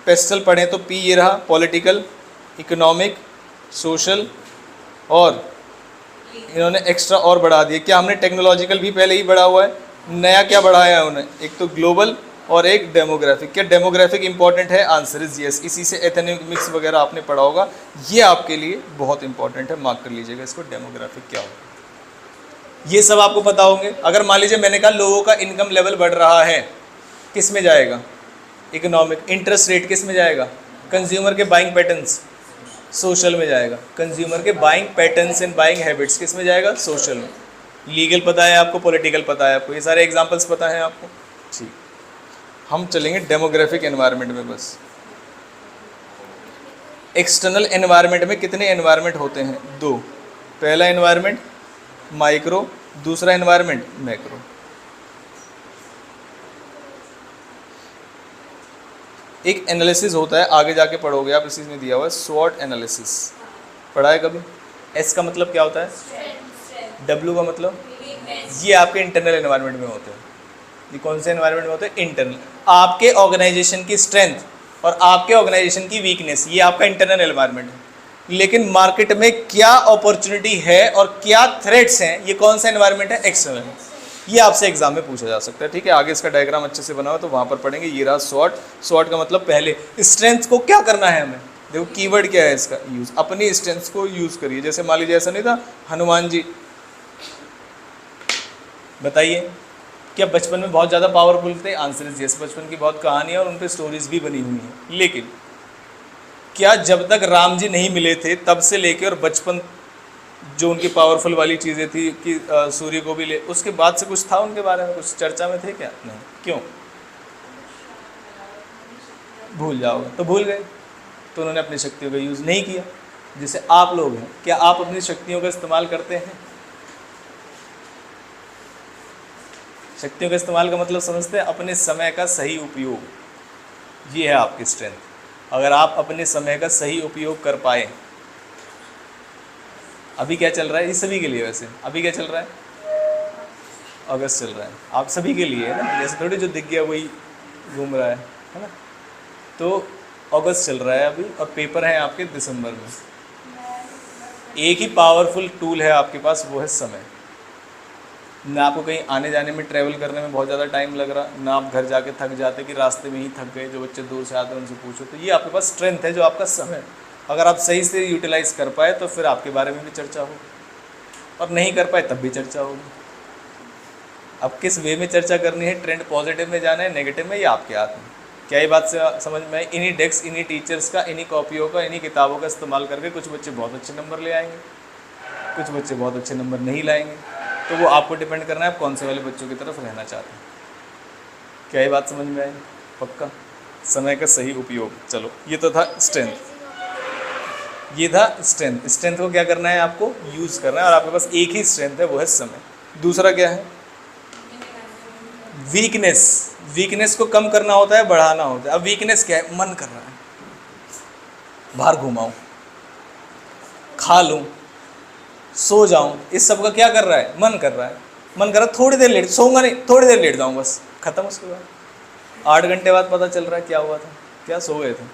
पेस्टल पढ़ें तो पी ये रहा, पॉलिटिकल, इकोनॉमिक, सोशल, और इन्होंने एक्स्ट्रा और बढ़ा दिए। क्या हमने टेक्नोलॉजिकल भी पहले ही बढ़ा हुआ है? नया क्या बढ़ाया है उन्हें? एक तो ग्लोबल और एक डेमोग्राफिक। क्या डेमोग्राफिक इंपॉर्टेंट है? Answer is yes. इसी से एथनिक वगैरह आपने पढ़ा होगा, ये आपके लिए बहुत इंपॉर्टेंट है, मार्क कर लीजिएगा इसको। डेमोग्राफिक क्या होगा ये सब आपको पता होंगे। अगर मान लीजिए मैंने कहा लोगों का इनकम लेवल बढ़ रहा है, किस में जाएगा? इकोनॉमिक। इंटरेस्ट रेट किस में जाएगा? कंज्यूमर के बाइंग पैटर्न्स, सोशल में जाएगा। कंज्यूमर के buying patterns and buying habits किस में जाएगा? सोशल में। लीगल पता है आपको, पॉलिटिकल पता है आपको, ये सारे एग्जांपल्स पता है आपको। ठीक, हम चलेंगे डेमोग्राफिक एनवायरनमेंट में बस। एक्सटर्नल एनवायरनमेंट में कितने एनवायरनमेंट होते हैं? 2। पहला एनवायरनमेंट माइक्रो, दूसरा एनवायरनमेंट मैक्रो। एक एनालिसिस होता है, आगे जाके पढ़ोगे आप, इसी में दिया हुआ है स्वॉट एनालिसिस। पढ़ा है कभी? एस का मतलब क्या होता है? डब्ल्यू का मतलब? ये आपके इंटरनल एनवायरनमेंट में होते हैं। ये कौन से एनवायरनमेंट में होते हैं? इंटरनल। आपके ऑर्गेनाइजेशन की स्ट्रेंथ और आपके ऑर्गेनाइजेशन की वीकनेस, ये आपका इंटरनल एनवायरनमेंट है। लेकिन मार्केट में क्या अपॉर्चुनिटी है और क्या थ्रेट्स हैं, ये कौन सा एनवायरनमेंट है? एक्सटर्नल। ये आपसे एग्जाम में पूछा जा सकता है। ठीक है, आगे इसका डायग्राम अच्छे से बना हो तो वहाँ पर पढ़ेंगे। ये रहा स्वॉट। स्वॉट का मतलब पहले स्ट्रेंथ को क्या करना है हमें। देखो कीवर्ड क्या है इसका, यूज़। अपनी स्ट्रेंथ को यूज़ करिए। जैसे मान लीजिए ऐसा नहीं था हनुमान जी, बताइए क्या बचपन में बहुत ज़्यादा पावरफुल थे? Answer is yes. बचपन की बहुत कहानियाँ और उन पर स्टोरीज भी बनी हुई हैं। लेकिन क्या जब तक राम जी नहीं मिले थे तब से लेके और बचपन जो उनकी पावरफुल वाली चीज़ें थी कि सूर्य को भी ले, उसके बाद से कुछ था उनके बारे में? कुछ चर्चा में थे क्या? नहीं। क्यों? भूल जाओगे तो भूल गए, तो उन्होंने अपनी शक्तियों का यूज़ नहीं किया। जैसे आप लोग हैं, क्या आप अपनी शक्तियों का इस्तेमाल करते हैं? शक्तियों का इस्तेमाल का मतलब समझते हैं, अपने समय का सही उपयोग। ये है आपकी स्ट्रेंथ। अगर आप अपने समय का सही उपयोग कर पाए। अभी क्या चल रहा है, ये सभी के लिए वैसे अभी क्या चल रहा है, अगस्त चल रहा है, आप सभी के लिए है ना, जैसे थोड़ी जो दिख गया वही घूम रहा है ना। तो अगस्त चल रहा है अभी और पेपर है आपके दिसंबर में। एक ही पावरफुल टूल है आपके पास, वो है समय। ना आपको कहीं आने जाने में, ट्रैवल करने में बहुत ज़्यादा टाइम लग रहा, ना आप घर जाके थक जाते कि रास्ते में ही थक गए। जो बच्चे दूर से आते हैं उनसे पूछो, तो ये आपके पास स्ट्रेंथ है जो आपका समय। अगर आप सही से यूटिलाइज कर पाए तो फिर आपके बारे में भी चर्चा हो, और नहीं कर पाए तब भी चर्चा होगी। अब किस वे में चर्चा करनी है, ट्रेंड पॉजिटिव में जाना है, नेगेटिव में, ये आपके हाथ में। क्या ये बात से समझ में आई? इन्हीं डेस्क, इन्हीं टीचर्स का, इन्हीं कॉपियों का, इन्हीं किताबों का इस्तेमाल करके कुछ बच्चे बहुत अच्छे नंबर ले आएंगे, कुछ बच्चे बहुत अच्छे नंबर नहीं लाएंगे। तो वो आपको डिपेंड करना है आप कौन से वाले बच्चों की तरफ रहना चाहते हैं। क्या ये बात समझ में आई? पक्का। समय का सही उपयोग। चलो, ये तो था स्ट्रेंथ, ये था स्ट्रेंथ। स्ट्रेंथ को क्या करना है, आपको यूज़ करना है, और आपके पास एक ही स्ट्रेंथ है, वो है समय। दूसरा क्या है, वीकनेस। वीकनेस को कम करना होता है, बढ़ाना होता है। अब वीकनेस क्या है, मन कर रहा है बाहर घुमाऊं, खा लूं, सो जाऊं, इस सब का क्या कर रहा है, मन कर रहा है। मन कर रहा है थोड़ी देर लेट, सोऊंगा नहीं, थोड़ी देर लेट जाऊं, बस खत्म। उसके बाद 8 घंटे बाद पता चल रहा है क्या हुआ था, क्या सो गए थे।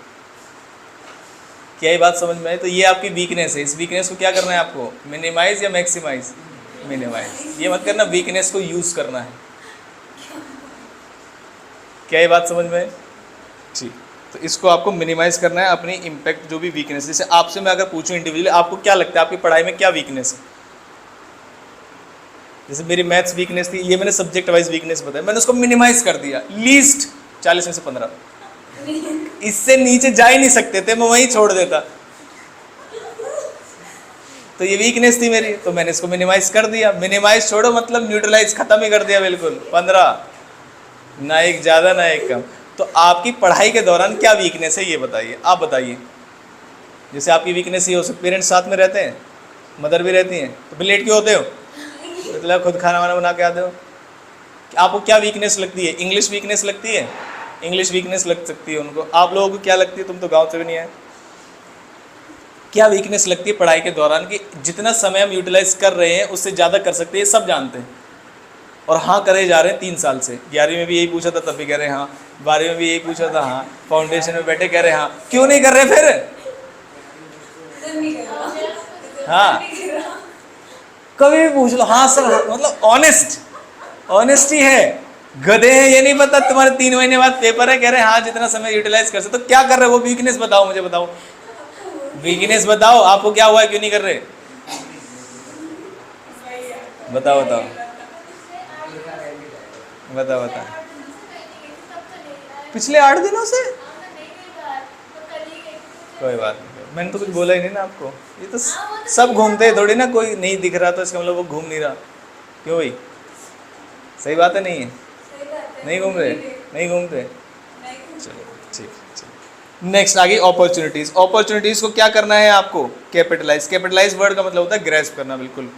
क्या ये बात समझ में आई? तो ये आपकी वीकनेस है। इस वीकनेस को क्या करना है आपको, मिनिमाइज या मैक्सिमाइज? मिनिमाइज। ये मत करना वीकनेस को यूज़ करना है। क्या ये बात समझ में आई? ठीक। तो इसको आपको मिनिमाइज करना है, अपनी इम्पैक्ट जो भी वीकनेस। जैसे आपसे मैं अगर पूछूं इंडिविजुअली, आपको क्या लगता है आपकी पढ़ाई में क्या वीकनेस है? जैसे मेरी मैथ्स वीकनेस थी, ये मैंने सब्जेक्ट वाइज वीकनेस बताया, मैंने उसको मिनिमाइज कर दिया। लीस्ट 40 में से 15, इससे नीचे जा ही नहीं सकते थे, मैं वहीं छोड़ देता। तो ये वीकनेस थी मेरी, तो मैंने इसको मिनिमाइज कर दिया। मिनिमाइज छोड़ो मतलब न्यूट्रलाइज, खत्म ही कर दिया बिल्कुल। 15, ना एक ज़्यादा ना एक कम। तो आपकी पढ़ाई के दौरान क्या वीकनेस है ये बताइए, आप बताइए। जैसे आपकी वीकनेस ये हो सकती, पेरेंट्स साथ में रहते हैं, मदर भी रहती हैं, तो फिर लेट क्यों होते हो? मतलब खुद खाना वाना बना के आते हो। आपको क्या वीकनेस लगती है? इंग्लिश वीकनेस लगती है, इंग्लिश वीकनेस लग सकती है उनको। आप लोगों को क्या लगती है, तुम तो गाँव से भी नहीं आए, क्या वीकनेस लगती है पढ़ाई के दौरान कि जितना समय हम यूटिलाइज कर रहे हैं उससे ज़्यादा कर सकते हैं, सब जानते हैं और हाँ करे जा रहे हैं 3 साल से। 11वीं में भी यही पूछा था, तब भी कह रहे हैं हाँ। 12वीं में भी यही पूछा था, हाँ। फाउंडेशन में बैठे कह रहे हैं हाँ। क्यों नहीं कर रहे फिर? हाँ, कभी भी पूछ लो, हाँ सर, मतलब ऑनेस्ट, ऑनेस्टी है। गधे हैं ये नहीं पता, तुम्हारे 3 महीने बाद पेपर है, कह रहे हैं हाँ जितना समय यूटिलाइज कर सकते। तो क्या कर रहे हो, वो वीकनेस बताओ मुझे, बताओ वीकनेस बताओ, आपको क्या हुआ है, क्यों नहीं कर रहे? बताओ बताओ बताओ बताओ। पिछले 8 दिनों से? कोई बात नहीं, मैंने तो कुछ बोला ही नहीं ना आपको। ये तो सब घूमते हैं थोड़ी ना, कोई नहीं दिख रहा तो इसका मतलब वो घूम नहीं रहा। क्यों भाई, सही बात है नहीं है? नहीं घूम रहे, नहीं घूमते। चलो ठीक, चलो नेक्स्ट आ गई अपॉर्चुनिटीज़। अपॉर्चुनिटीज़ को क्या करना है आपको, कैपिटलाइज। कैपिटलाइज वर्ड का मतलब होता है ग्रैस्प करना, बिल्कुल।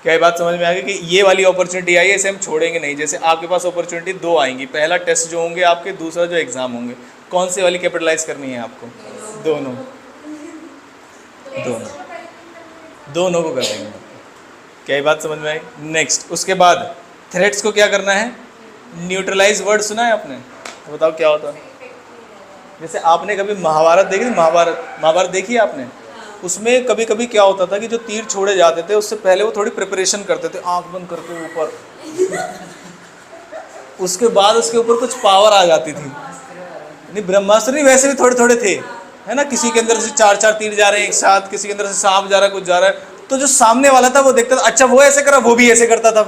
क्या ये बात समझ में आ गई कि ये वाली अपॉर्चुनिटी आई है, इसे हम छोड़ेंगे नहीं। जैसे आपके पास अपॉर्चुनिटी 2 आएंगी, पहला टेस्ट जो होंगे आपके, दूसरा जो एग्ज़ाम होंगे, कौन सी वाली कैपिटलाइज करनी है आपको? दोनों, दोनों, दोनों को कर देंगे। क्या ये बात समझ में आई? नेक्स्ट, उसके बाद थ्रेट्स को क्या करना है, न्यूट्रलाइज वर्ड सुना है आपने? तो बताओ क्या होता है। जैसे आपने कभी महाभारत देखी थी, महाभारत देखी है आपने? उसमें कभी कभी क्या होता था कि जो तीर छोड़े जाते थे उससे पहले वो थोड़ी प्रिपरेशन करते थे, आंख बंद करके ऊपर, उसके बाद उसके ऊपर कुछ पावर आ जाती थी। नहीं ब्रह्मास्त्र नहीं, वैसे भी थोड़े थोड़े थे, है ना। किसी के अंदर से 4-4 तीर जा रहे हैं एक साथ, किसी के अंदर से सांप जा रहा है, कुछ जा रहा है। तो जो सामने वाला था वो देखता था, अच्छा वो ऐसे करा, वो भी ऐसे करता था।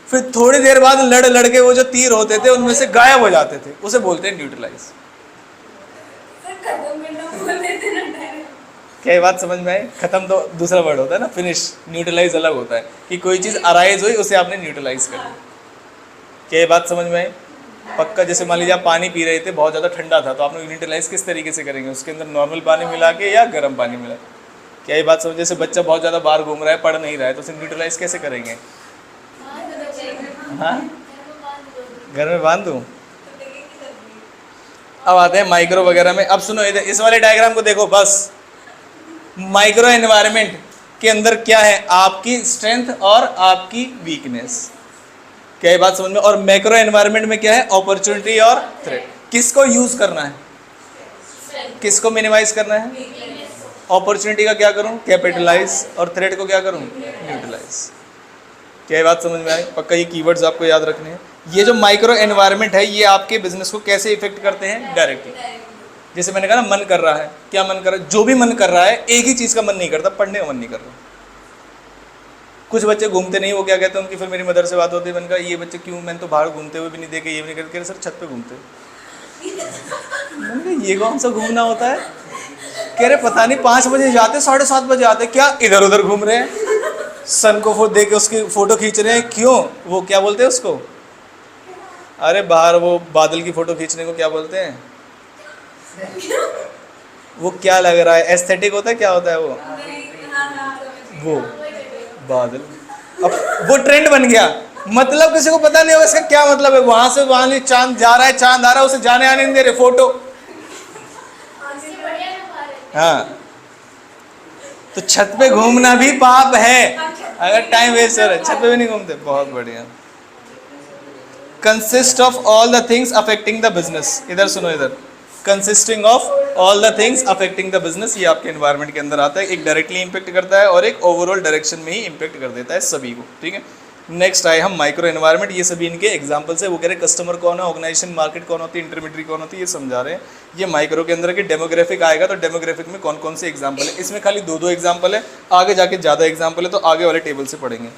फिर थोड़ी देर बाद लड़ के वो जो तीर होते थे उनमें से गायब हो जाते थे, उसे बोलते हैं न्यूट्रलाइज। क्या ये बात समझ में आई? खत्म तो दूसरा वर्ड होता है ना, फिनिश। न्यूट्रलाइज अलग होता है कि कोई चीज़ अराइज हुई उसे आपने न्यूट्रलाइज कर दिया। क्या ये बात समझ में आई? पक्का। जैसे मान लीजिए आप पानी पी रहे थे, बहुत ज़्यादा ठंडा था, तो आपने न्यूट्रलाइज किस तरीके से करेंगे, उसके अंदर नॉर्मल पानी मिला के या गर्म पानी मिला? क्या ये बात समझ? जैसे बच्चा बहुत ज़्यादा बाहर घूम रहा है, पढ़ नहीं रहा है, तो उसे न्यूट्रलाइज कैसे करेंगे? हाँ, घर में बांध दूँ। अब आते हैं माइक्रो वगैरह में। अब सुनो इधर इस वाले डायग्राम को देखो बस। माइक्रो एनवायरनमेंट के अंदर क्या है, आपकी स्ट्रेंथ और आपकी वीकनेस। क्या ये बात समझ में? और मैक्रो एनवायरनमेंट में क्या है, अपॉर्चुनिटी और थ्रेट। किसको यूज करना है, किसको मिनिमाइज करना है? अपॉर्चुनिटी का क्या करूं, कैपिटलाइज, और थ्रेट को क्या करूं, न्यूट्रलाइज। क्या ये बात समझ में आई? पक्का ये कीवर्ड्स आपको याद रखने हैं। ये जो माइक्रो एनवायरनमेंट है ये आपके बिजनेस को कैसे इफेक्ट करते हैं, डायरेक्टली। जैसे मैंने कहा ना, मन कर रहा है, क्या मन कर रहा है, जो भी मन कर रहा है, एक ही चीज का मन नहीं करता, पढ़ने का मन नहीं कर रहा। कुछ बच्चे घूमते नहीं, वो क्या कहते हैं, उनकी फिर मेरी मदर से बात होती है, मैंने कहा ये बच्चे क्यों, मैंने तो बाहर घूमते हुए भी नहीं देखे, ये भी नहीं करते, सर छत पे घूमते। मैंने कहा ये कौन सा घूमना होता है? कह रहे पता नहीं 5 बजे जाते, 7:30 बजे आते, क्या इधर उधर घूम रहे हैं, सन को देख के उसकी फोटो खींच रहे हैं। क्यों, वो क्या बोलते हैं उसको, अरे बाहर वो बादल की फोटो खींचने को क्या बोलते हैं, वो क्या लग रहा है, एस्थेटिक होता है, क्या होता है वो बादल। अब वो ट्रेंड बन गया, मतलब किसी को पता नहीं होगा इसका क्या मतलब है। वहां से वहां चांद जा रहा है, चांद आ रहा है, उसे जाने आने नहीं दे रहे, फोटो। हाँ, तो छत पे घूमना भी पाप है अगर टाइम वेस्ट हो रहा है। छत पे भी नहीं घूमते, बहुत बढ़िया। Consist of all the things affecting the business. इधर सुनो, इधर consisting of all the things affecting the business, ये आपके एनवायरनमेंट के अंदर आता है। एक डायरेक्टली इंपैक्ट करता है और एक ओवरऑल डायरेक्शन में ही इंपैक्ट कर देता है सभी को, ठीक है। नेक्स्ट आए हम माइक्रो एनवायरनमेंट। ये सभी इनके एग्जांपल्स है। वो कह रहे कस्टमर कौन है, ऑर्गेनाइजेशन, मार्केट कौन होती है, इंटरमीडियरी कौन होती है, ये समझा रहे हैं। ये माइक्रो के अंदर के डेमोग्राफिक आएगा, तो डेमोग्राफिक में कौन कौन से एग्जाम्पल है, इसमें खाली 2 एग्जाम्पल है, आगे जाके ज़्यादा एग्जाम्पल है, तो आगे वाले टेबल से पढ़ेंगे।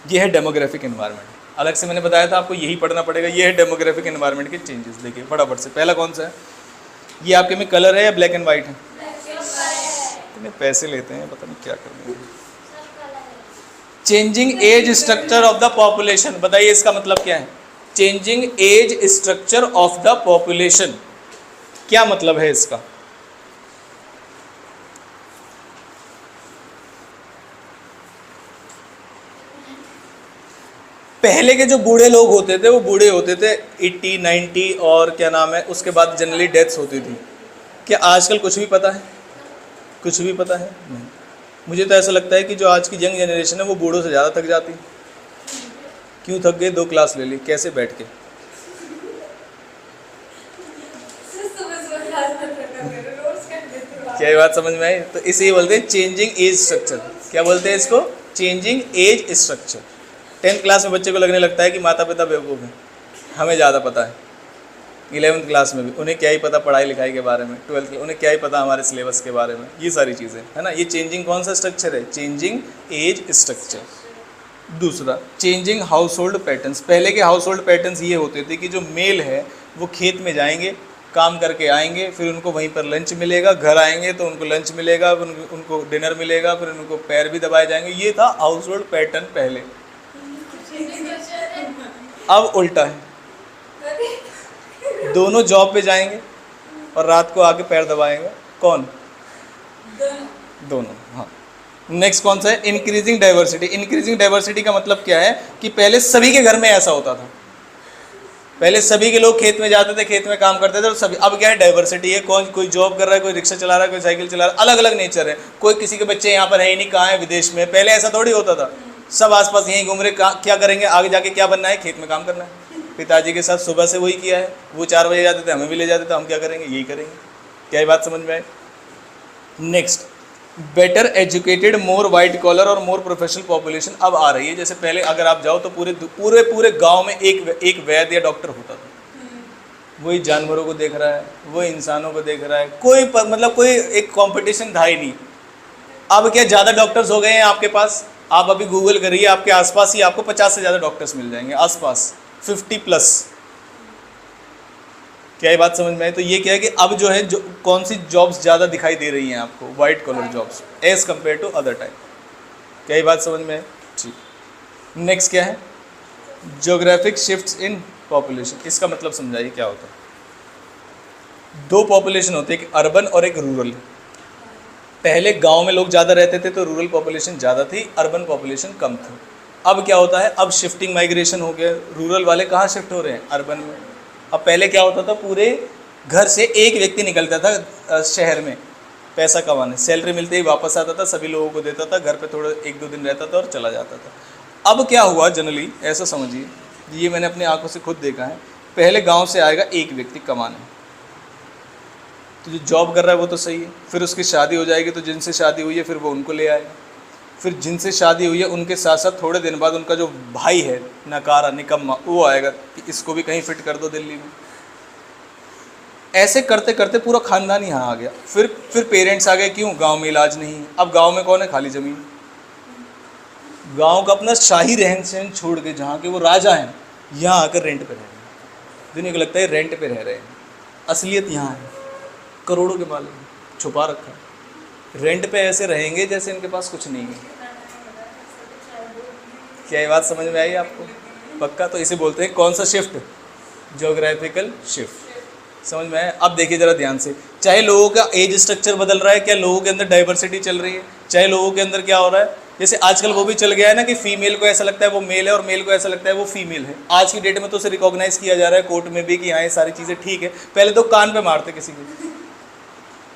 ये है डेमोग्राफिक एनवायरनमेंट, अलग से मैंने बताया था आपको, यही पढ़ना पड़ेगा। ये है डेमोग्राफिक एनवायरनमेंट के चेंजेस। देखिए फटाफट से, पहला कौन सा है, ये आपके में कलर है या ब्लैक एंड वाइट है? इतने पैसे लेते हैं, पता नहीं क्या करेंगे। Changing age structure of the population, बताइए इसका मतलब क्या है? Changing age structure of the population, क्या मतलब है इसका? पहले के जो बूढ़े लोग होते थे वो बूढ़े होते थे 80, 90 और क्या नाम है, उसके बाद जनरली डेथ्स होती थी। क्या आजकल कुछ भी पता है? कुछ भी पता है नहीं। मुझे तो ऐसा लगता है कि जो आज की यंग जनरेशन है वो बूढ़ों से ज़्यादा थक जाती। क्यों थक गए? 2 क्लास ले ली, कैसे बैठ के। क्या ये बात समझ में आई? तो इसे बोलते हैं चेंजिंग एज स्ट्रक्चर। क्या बोलते हैं इसको? Changing age structure. 10th class में बच्चे को लगने लगता है कि माता पिता बेवकूफ़ हैं, हमें ज़्यादा पता है। 11th क्लास में भी उन्हें क्या ही पता पढ़ाई लिखाई के बारे में, 12th के उन्हें क्या ही पता हमारे सिलेबस के बारे में, ये सारी चीज़ें है ना। ये चेंजिंग कौन सा स्ट्रक्चर है? Changing age structure. दूसरा, चेंजिंग हाउस होल्ड पैटर्न्स। पहले के हाउस होल्ड पैटर्न्स ये होते थे कि जो मेल है वो खेत में जाएंगे, काम करके आएंगे, फिर उनको वहीं पर लंच मिलेगा, घर आएंगे तो उनको लंच मिलेगा, उनको डिनर मिलेगा, फिर उनको पैर भी दबाए जाएंगे। ये था हाउस होल्ड पैटर्न पहले। अब उल्टा है, दोनों जॉब पे जाएंगे और रात को आके पैर दबाएंगे। कौन? दोनों। हाँ, नेक्स्ट कौन सा है? Increasing diversity. इंक्रीजिंग डाइवर्सिटी का मतलब क्या है कि पहले सभी के घर में ऐसा होता था, पहले सभी के लोग खेत में जाते थे, खेत में काम करते थे, और सभी। अब क्या है? डाइवर्सिटी है, कौन कोई जॉब कर रहा है, कोई रिक्शा चला रहा है, कोई साइकिल चला रहा है, अलग अलग नेचर है। कोई किसी के बच्चे यहाँ पर है ही नहीं, कहाँ है, विदेश में। पहले ऐसा थोड़ी होता था, सब आसपास यहीं घूम रहे। क्या करेंगे आगे जाके, क्या बनना है? खेत में काम करना है। पिताजी के साथ सुबह से वही किया है, वो 4 बजे जाते थे, हमें भी ले जाते थे, हम क्या करेंगे? यही करेंगे। क्या ये बात समझ में आई? नेक्स्ट, बेटर एजुकेटेड, मोर वाइट कॉलर और मोर प्रोफेशनल पॉपुलेशन अब आ रही है। जैसे पहले अगर आप जाओ तो पूरे गांव में एक वैद्य या डॉक्टर होता था, वही जानवरों को देख रहा है, वही इंसानों को देख रहा है, कोई एक कंपटीशन था ही नहीं। अब क्या ज़्यादा डॉक्टर्स हो गए हैं आपके पास? आप अभी गूगल करिए, आपके आसपास ही आपको 50 से ज़्यादा डॉक्टर्स मिल जाएंगे, आसपास 50+। क्या ये बात समझ में आई? तो ये क्या है कि अब जो है, जो कौन सी जॉब्स ज़्यादा दिखाई दे रही हैं आपको? White collar jobs as compare to other type. क्या ये बात समझ में आई? ठीक। नेक्स्ट क्या है? Geographic shifts in population. इसका मतलब समझाइए क्या होता है? 2 पॉपुलेशन होते हैं, एक अर्बन और एक रूरल। पहले गांव में लोग ज़्यादा रहते थे तो रूरल पॉपुलेशन ज़्यादा थी, अर्बन पॉपुलेशन कम थी। अब क्या होता है, अब शिफ्टिंग माइग्रेशन हो गया, रूरल वाले कहाँ शिफ्ट हो रहे हैं, अर्बन में। अब पहले क्या होता था, पूरे घर से एक व्यक्ति निकलता था शहर में पैसा कमाने, सैलरी मिलते ही वापस आता था, सभी लोगों को देता था, घर पे थोड़ा 1-2 दिन रहता था और चला जाता था। अब क्या हुआ, जनरली ऐसा समझिए, ये मैंने अपनी आंखों से खुद देखा है, पहले गांव से आएगा एक व्यक्ति कमाने, तो जो जॉब कर रहा है वो तो सही है, फिर उसकी शादी हो जाएगी तो जिनसे शादी हुई है फिर वो उनको ले आएगा, फिर जिनसे शादी हुई है उनके साथ साथ थोड़े दिन बाद उनका जो भाई है नकारा निकम्मा वो आएगा कि इसको भी कहीं फिट कर दो दिल्ली में। ऐसे करते करते पूरा खानदान यहाँ आ गया। फिर पेरेंट्स आ गए, क्यों, गांव में इलाज नहीं है। अब गांव में कौन है, खाली ज़मीन। गांव का अपना शाही रहन सहन छोड़ के जहाँ के वो राजा हैं, यहाँ आकर रेंट पे रह रहे हैं। दुनिया को लगता है रेंट पे रह रहे हैं, असलियत यहाँ है, करोड़ों के मालिक छुपा रखा है। रेंट पे ऐसे रहेंगे जैसे इनके पास कुछ नहीं है। क्या ये बात समझ में आई आपको? पक्का। तो इसे बोलते हैं कौन सा शिफ्ट, ज्योग्राफिकल शिफ्ट। समझ में आया? अब देखिए ज़रा ध्यान से, चाहे लोगों का एज स्ट्रक्चर बदल रहा है, क्या लोगों के अंदर डाइवर्सिटी चल रही है, चाहे लोगों के अंदर क्या हो रहा है, जैसे आजकल वो भी चल गया है ना कि फीमेल को ऐसा लगता है वो मेल है और मेल को ऐसा लगता है वो फीमेल है। आज की डेट में तो उसे रिकॉग्नाइज किया जा रहा है कोर्ट में भी कि हाँ ये सारी चीज़ें ठीक है। पहले तो कान पे मारते किसी को,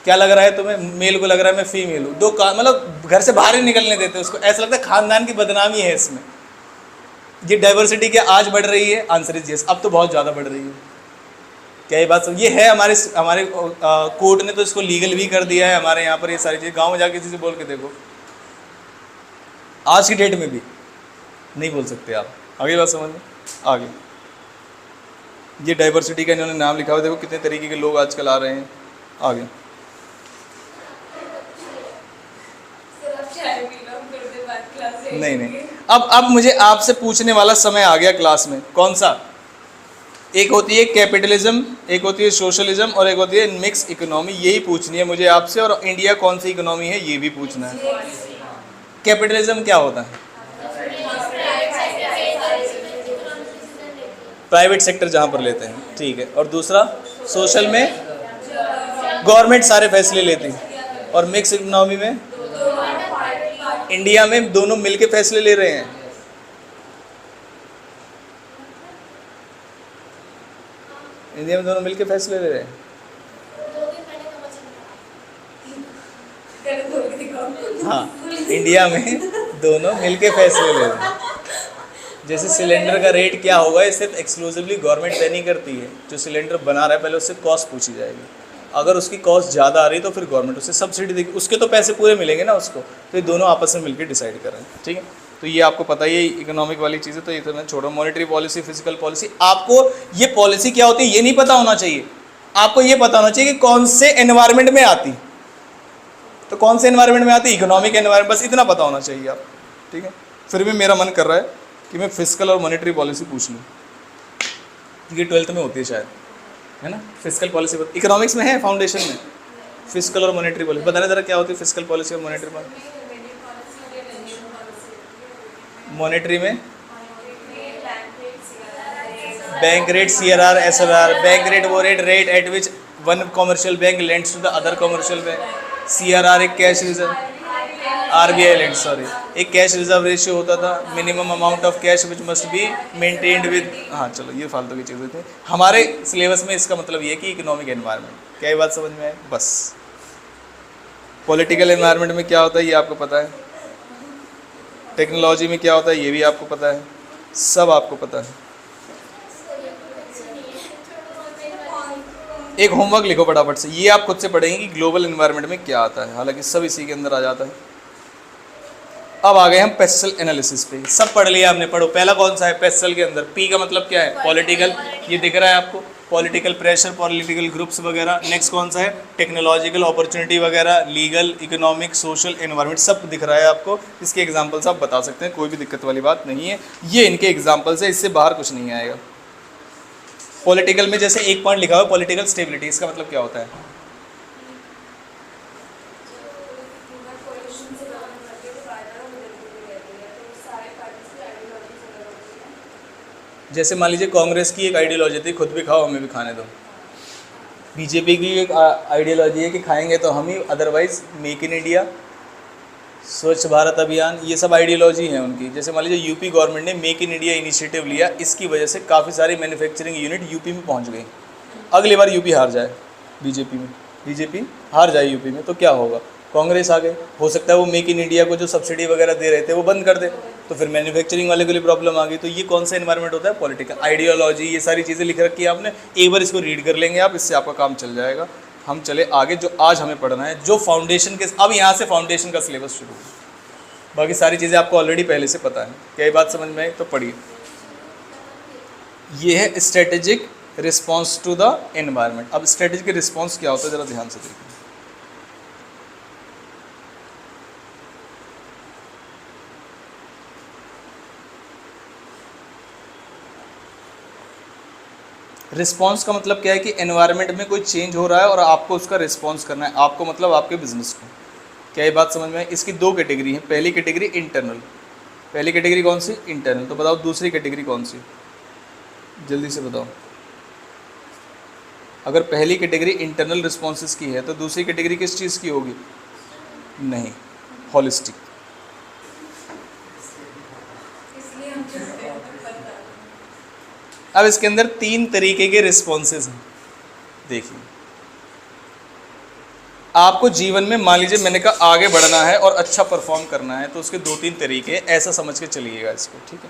क्या लग रहा है तुम्हें, मेल को लग रहा है मैं फीमेल हूँ, दो कान, मतलब घर से बाहर ही निकलने देते उसको, ऐसा लगता है खानदान की बदनामी है इसमें। ये डाइवर्सिटी क्या आज बढ़ रही है? आंसर इज यस, अब तो बहुत ज़्यादा बढ़ रही है। क्या ये बात समझ, ये है हमारे कोर्ट ने तो इसको लीगल भी कर दिया है हमारे यहाँ पर। ये सारी चीज़ गांव में जाके किसी से बोल के देखो, आज की डेट में भी नहीं बोल सकते आप। आगे बात समझ में आगे, ये डाइवर्सिटी का इन्होंने नाम लिखा हुआ, देखो कितने तरीके के लोग आजकल आ रहे हैं। आगे नहीं, अब मुझे आपसे पूछने वाला समय आ गया क्लास में, कौन सा? एक होती है कैपिटलिज्म, एक होती है सोशलिज्म और एक होती है मिक्स इकोनॉमी। यही पूछनी है मुझे आपसे, और इंडिया कौन सी इकोनॉमी है ये भी पूछना है। कैपिटलिज्म क्या होता है? प्राइवेट सेक्टर जहाँ पर लेते हैं, ठीक है। और दूसरा सोशल में गवर्नमेंट सारे फैसले लेती है, और मिक्स इकोनॉमी में इंडिया में दोनों मिलके फैसले ले रहे हैं। इंडिया में दोनों मिलके फैसले ले रहे हैं। हाँ, इंडिया में दोनों मिलके फैसले ले रहे हैं। जैसे सिलेंडर का रेट क्या होगा, इसे एक्सक्लूसिवली गवर्नमेंट तय नहीं करती है। जो सिलेंडर बना रहा है पहले उससे कॉस्ट पूछी जाएगी, अगर उसकी कॉस्ट ज़्यादा आ रही है तो फिर गवर्नमेंट उसे सब्सिडी देगी, उसके तो पैसे पूरे मिलेंगे ना उसको। तो ये दोनों आपस में मिलकर डिसाइड कर रहे हैं, ठीक है। तो ये आपको पता ही है इकोनॉमिक वाली चीज़ें, तो ये तो मैं छोड़ो। मॉनेटरी पॉलिसी, फिजिकल पॉलिसी, आपको ये पॉलिसी क्या होती है ये नहीं पता होना चाहिए, आपको ये पता होना चाहिए कि कौन से एनवायरनमेंट में आती, तो कौन से एनवायरनमेंट में आती, इकोनॉमिक एनवायरनमेंट, बस इतना पता होना चाहिए आप, ठीक है। फिर भी मेरा मन कर रहा है कि मैं फिजिकल और मॉनेटरी पॉलिसी पूछ लूँ, ये 12th में होती है शायद, है ना। फिजिकल पॉलिसी इकोनॉमिक्स में है, फाउंडेशन में फिजिकल और मॉनेटरी पॉलिसी। बताना जरा क्या होती है फिजिकल पॉलिसी और मॉनेटरी पॉलिसी। मॉनेटरी में bank rate, CRR, SRR। Bank rate वो rate at which one commercial bank lends to the other commercial bank. CRR एक cash reserve, RBI lend, sorry, एक कैश रिजर्व रेशियो होता था, minimum amount of cash which must be maintained with. हाँ चलो, ये फालतू की चीज़ें थी हमारे सिलेबस में। इसका मतलब ये कि इकोनॉमिक एनवायरनमेंट, क्या ये बात समझ में आए? बस। पॉलिटिकल एनवायरनमेंट में क्या होता है ये आपको पता है, टेक्नोलॉजी में क्या होता है ये भी आपको पता है, सब आपको पता है। एक होमवर्क लिखो फटाफट से, ये आप खुद से पढ़ेंगे कि ग्लोबल एनवायरनमेंट में क्या आता है, हालांकि सब इसी के अंदर आ जाता है। अब आ गए हम पेस्टल एनालिसिस पे, सब पढ़ लिया हमने, पढ़ो। पहला कौन सा है पेस्टल के अंदर? पी का मतलब क्या है? पॉलिटिकल, ये दिख रहा है आपको, पॉलिटिकल प्रेशर, पॉलिटिकल ग्रुप्स वगैरह। नेक्स्ट कौन सा है? टेक्नोलॉजिकल अपॉर्चुनिटी वगैरह, लीगल, इकोनॉमिक, सोशल, एनवायरनमेंट, सब दिख रहा है आपको। इसके एग्जाम्पल्स आप बता सकते हैं, कोई भी दिक्कत वाली बात नहीं है। ये इनके एग्जाम्पल्स है, इससे बाहर कुछ नहीं आएगा। पॉलिटिकल में जैसे एक पॉइंट लिखा हुआ है पॉलिटिकल स्टेबिलिटी, इसका मतलब क्या होता है? जैसे मान लीजिए कांग्रेस की एक आइडियोलॉजी थी, खुद भी खाओ हमें भी खाने दो। बीजेपी की एक आइडियोलॉजी है कि खाएंगे तो हम ही, अदरवाइज मेक इन इंडिया, स्वच्छ भारत अभियान, ये सब आइडियोलॉजी है उनकी। जैसे मान लीजिए यूपी गवर्नमेंट ने मेक इन इंडिया इनिशिएटिव लिया, इसकी वजह से काफ़ी सारी मैन्युफैक्चरिंग यूनिट यूपी में पहुंच गई। अगली बार यूपी हार जाए बीजेपी हार जाए यूपी में, तो क्या होगा? कांग्रेस आ गए, हो सकता है वो मेक इन इंडिया को जो सब्सिडी वगैरह दे रहे थे वो बंद कर दे, तो फिर मैन्युफैक्चरिंग वाले के लिए प्रॉब्लम आ गई। तो ये कौन सा एनवायरनमेंट होता है? पॉलिटिकल। आइडियोलॉजी, ये सारी चीज़ें लिख रखी है आपने, एक बार इसको रीड कर लेंगे आप, इससे आपका काम चल जाएगा। हम चले आगे, जो आज हमें पढ़ना है, जो फाउंडेशन के, अब यहाँ से फाउंडेशन का सिलेबस शुरू है। बाकी सारी चीज़ें आपको ऑलरेडी पहले से पता है। क्या ये बात समझ में आई? तो पढ़िए। ये है strategic response to the environment. अब स्ट्रेटेजिक रिस्पॉन्स क्या होता है, ज़रा ध्यान से देखिए। रिस्पॉन्स का मतलब क्या है कि एनवायरनमेंट में कोई चेंज हो रहा है और आपको उसका रिस्पॉन्स करना है। आपको मतलब आपके बिजनेस को। क्या ये बात समझ में आई? इसकी दो कैटेगरी है। पहली कैटेगरी इंटरनल। पहली कैटेगरी कौन सी? इंटरनल। तो बताओ दूसरी कैटेगरी कौन सी? जल्दी से बताओ। अगर पहली कैटेगरी इंटरनल रिस्पॉन्सेस की है तो दूसरी कैटेगरी किस चीज़ की होगी? नहीं, हॉलिस्टिक। अब इसके अंदर 3 तरीके के रिस्पॉन्सेज हैं। देखिए, आपको जीवन में मान लीजिए मैंने कहा आगे बढ़ना है और अच्छा परफॉर्म करना है, तो उसके 2-3 तरीके, ऐसा समझ के चलिएगा इसको, ठीक है।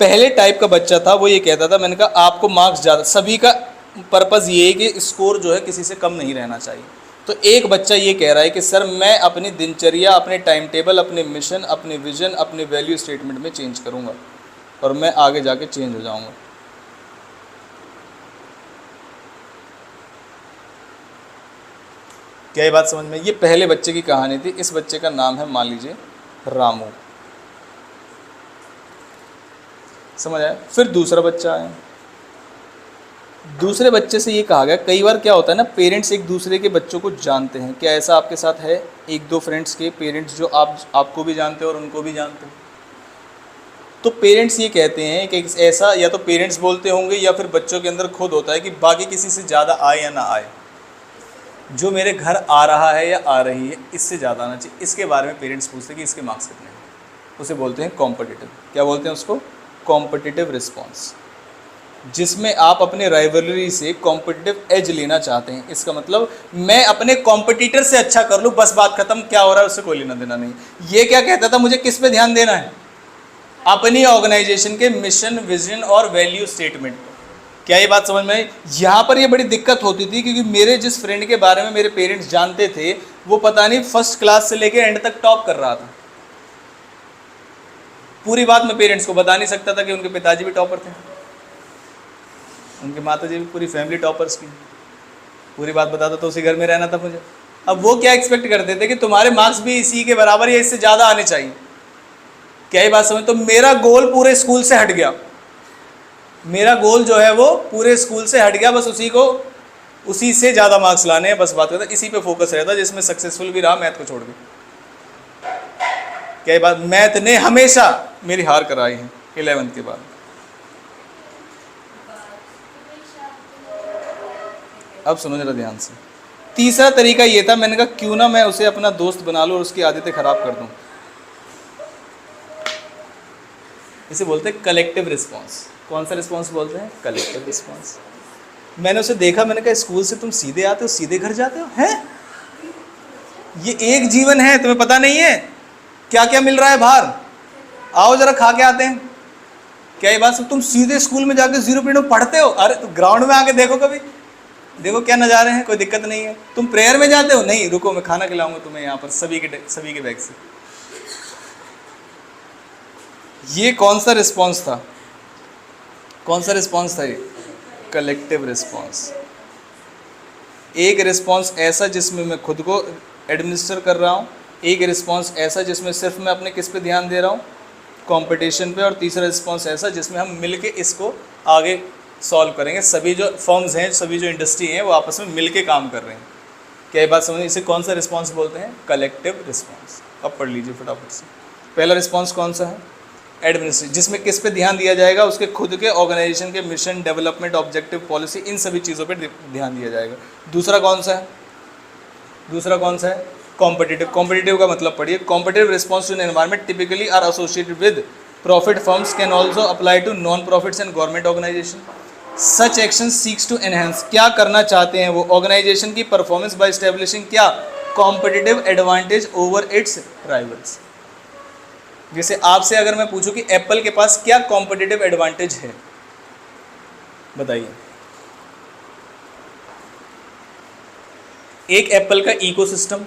पहले टाइप का बच्चा था, वो ये कहता था, मैंने कहा आपको मार्क्स ज़्यादा, सभी का पर्पज़ ये है कि स्कोर जो है किसी से कम नहीं रहना चाहिए। तो एक बच्चा ये कह रहा है कि सर मैं अपनी दिनचर्या, अपने टाइम टेबल, अपने मिशन, अपने विजन, अपने वैल्यू स्टेटमेंट में चेंज करूँगा और मैं आगे जाके चेंज हो जाऊँगा। क्या ये बात समझ में? ये पहले बच्चे की कहानी थी। इस बच्चे का नाम है मान लीजिए रामू। समझ आया? फिर दूसरा बच्चा आया। दूसरे बच्चे से ये कहा गया, कई बार क्या होता है ना, पेरेंट्स एक दूसरे के बच्चों को जानते हैं। क्या ऐसा आपके साथ है? 1-2 फ्रेंड्स के पेरेंट्स जो आपको भी जानते हैं और उनको भी जानते हैं। तो पेरेंट्स ये कहते हैं कि ऐसा, या तो पेरेंट्स बोलते होंगे या फिर बच्चों के अंदर खुद होता है कि बाकी किसी से ज़्यादा आए या ना आए, जो मेरे घर आ रहा है या आ रही है इससे ज़्यादा आना चाहिए। इसके बारे में पेरेंट्स पूछते हैं कि इसके मार्क्स कितने हैं। उसे बोलते हैं कॉम्पिटिटिव। क्या बोलते हैं उसको? कॉम्पिटिटिव रिस्पॉन्स, जिसमें आप अपने राइवलरी से कॉम्पिटिटिव एज लेना चाहते हैं। इसका मतलब मैं अपने कॉम्पिटिटर से अच्छा कर लूँ, बस बात खत्म। क्या हो रहा है उससे कोई लेना देना नहीं। ये क्या कहता था, मुझे किस पे ध्यान देना है? अपनी ऑर्गेनाइजेशन के मिशन, विजन और वैल्यू स्टेटमेंट। क्या ये बात समझ में आई? यहाँ पर ये बड़ी दिक्कत होती थी, क्योंकि मेरे जिस फ्रेंड के बारे में मेरे पेरेंट्स जानते थे, वो पता नहीं फर्स्ट क्लास से लेके एंड तक टॉप कर रहा था। पूरी बात मैं पेरेंट्स को बता नहीं सकता था कि उनके पिताजी भी टॉपर थे, उनके माताजी भी, पूरी फैमिली टॉपर्स की। पूरी बात बताता तो उसी घर में रहना था मुझे। अब वो क्या एक्सपेक्ट करते थे कि तुम्हारे मार्क्स भी इसी के बराबर या इससे ज़्यादा आने चाहिए। क्या ये बात समझ? तो मेरा गोल पूरे स्कूल से हट गया। मेरा गोल जो है वो पूरे स्कूल से हट गया, बस उसी से ज़्यादा मार्क्स लाने हैं, बस बात करता, इसी पे फोकस रहता, जिसमें सक्सेसफुल भी रहा, मैथ को छोड़ के। क्या बात? मैथ ने हमेशा मेरी हार कराई है 11th के बाद। अब सुनो जरा ध्यान से। तीसरा तरीका ये था, मैंने कहा क्यों ना मैं उसे अपना दोस्त बना लूँ और उसकी आदतें खराब कर दूँ। इसे बोलते हैं कलेक्टिव रिस्पॉन्स। कौन सा रिस्पॉन्स बोलते हैं? Collective response. मैंने उसे देखा, मैंने कहा स्कूल से तुम सीधे आते हो, सीधे घर जाते हो, हैं? ये एक जीवन है, तुम्हें पता नहीं है क्या क्या मिल रहा है बाहर? आओ जरा खा के आते हैं। क्या ये बात? तुम सीधे स्कूल में जाके 0 पीरियड में पढ़ते हो? अरे तो ग्राउंड में आके देखो, कभी देखो क्या नज़ारे हैं, कोई दिक्कत नहीं है। तुम प्रेयर में जाते हो? नहीं, रुको मैं खाना खिलाऊंगा तुम्हें यहाँ पर सभी के बैग से। ये कौन सा रिस्पॉन्स था? कौन सा रिस्पॉन्स था ये? Collective response. एक रिस्पॉन्स ऐसा जिसमें मैं खुद को एडमिनिस्टर कर रहा हूँ, एक रिस्पॉन्स ऐसा जिसमें सिर्फ मैं अपने किस पे ध्यान दे रहा हूँ? कंपटीशन पे, और तीसरा रिस्पॉन्स ऐसा जिसमें हम मिलके इसको आगे सॉल्व करेंगे। सभी जो फर्म्स हैं, सभी जो इंडस्ट्री हैं, वो आपस में मिलके काम कर रहे हैं। क्या ये बात समझ? इसे कौन सा रिस्पॉन्स बोलते हैं? Collective response. अब पढ़ लीजिए फटाफट से। पहला रिस्पॉन्स कौन सा है? एडमिनिस्ट्रेशन, जिसमें किस पे ध्यान दिया जाएगा? उसके खुद के ऑर्गेनाइजेशन के मिशन, डेवलपमेंट, ऑब्जेक्टिव, पॉलिसी, इन सभी चीज़ों पे ध्यान दिया जाएगा। दूसरा कौन सा है? दूसरा कौन सा है? कॉम्पिटिटिव, कॉम्पिटिटिव का मतलब पढ़िए, competitive response to an environment typically are associated with profit firms can also apply to non profits and government organisation. Such action seeks to enhance, क्या करना चाहते हैं वो, ऑर्गेनाइजेशन की परफॉर्मेंस बाय एस्टेब्लिशिंग क्या, competitive advantage over its rivals. जैसे आपसे अगर मैं पूछूं कि एप्पल के पास क्या कॉम्पिटिटिव एडवांटेज है, बताइए। एक एप्पल का इकोसिस्टम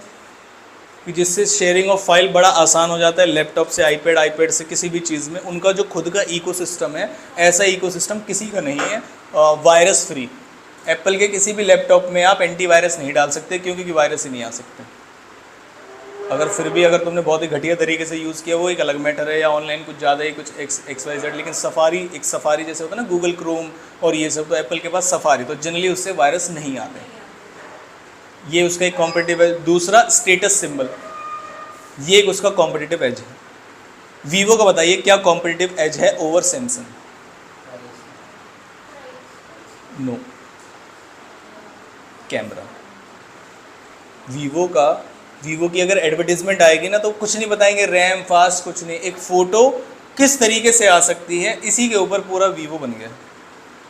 कि जिससे शेयरिंग ऑफ फाइल बड़ा आसान हो जाता है, लैपटॉप से आईपैड, आईपैड से किसी भी चीज़ में, उनका जो खुद का इकोसिस्टम है, ऐसा इकोसिस्टम किसी का नहीं है। वायरस फ्री, एप्पल के किसी भी लैपटॉप में आप एंटीवायरस नहीं डाल सकते, क्योंकि वायरस ही नहीं आ सकते। अगर फिर भी अगर तुमने बहुत ही घटिया तरीके से यूज़ किया वो एक अलग मैटर है, या ऑनलाइन कुछ ज़्यादा ही कुछ XYZ, लेकिन सफारी, एक सफारी जैसे होता है ना गूगल क्रोम और ये सब, तो एप्पल के पास सफारी, तो जनरली उससे वायरस नहीं आते। ये उसका एक कॉम्पिटिटिव है। दूसरा स्टेटस सिंबल, ये एक उसका कॉम्पिटिटिव एज है। वीवो का बताइए क्या कॉम्पिटिटिव एज है over Samsung? No, camera. Vivo की अगर एडवर्टीजमेंट आएगी ना तो कुछ नहीं बताएंगे रैम फास्ट, कुछ नहीं, एक फ़ोटो किस तरीके से आ सकती है, इसी के ऊपर पूरा वीवो बन गया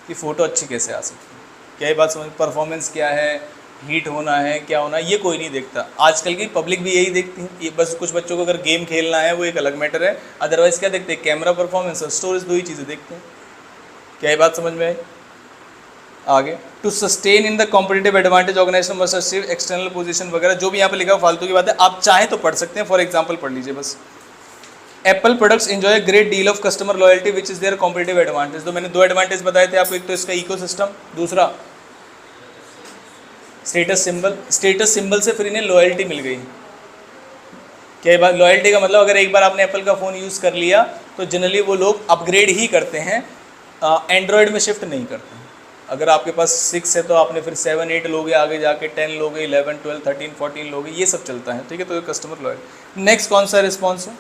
कि फ़ोटो अच्छी कैसे आ सकती है। क्या ये बात समझ, परफॉर्मेंस क्या है, हीट होना है, क्या होना है, ये कोई नहीं देखता। आजकल की पब्लिक भी यही देखती है। ये बस कुछ बच्चों को अगर गेम खेलना है वो एक अलग मैटर है, अदरवाइज़ क्या देखते हैं, कैमरा, परफॉर्मेंस और स्टोरेज, दो ही चीज़ें देखते हैं। क्या ये बात समझ में आई? आगे, to sustain in the competitive advantage organisation must achieve external position वगैरह, जो भी यहाँ पे लिखा है फालतू की बात है, आप चाहें तो पढ़ सकते हैं। फॉर एग्जांपल पढ़ लीजिए बस। Apple products enjoy great deal of customer loyalty which is their competitive advantage. तो मैंने दो एडवांटेज बताए थे आपको, एक तो इसका इकोसिस्टम, दूसरा स्टेटस सिंबल। स्टेटस सिंबल से फिर इन्हें लॉयल्टी मिल गई। क्या बात, लॉयल्टी का मतलब अगर एक बार आपने एप्पल का फ़ोन यूज़ कर लिया तो जनरली वो लोग अपग्रेड ही करते हैं, एंड्रॉयड में शिफ्ट नहीं करते हैं। अगर आपके पास 6 है तो आपने फिर 7, 8 लोगे, आगे जाके 10 लोगे, 11, 12, 13, 14 लोगे, ये सब चलता है। ठीक है, तो ये कस्टमर लॉयल्टी। नेक्स्ट कौन सा रिस्पॉन्स है?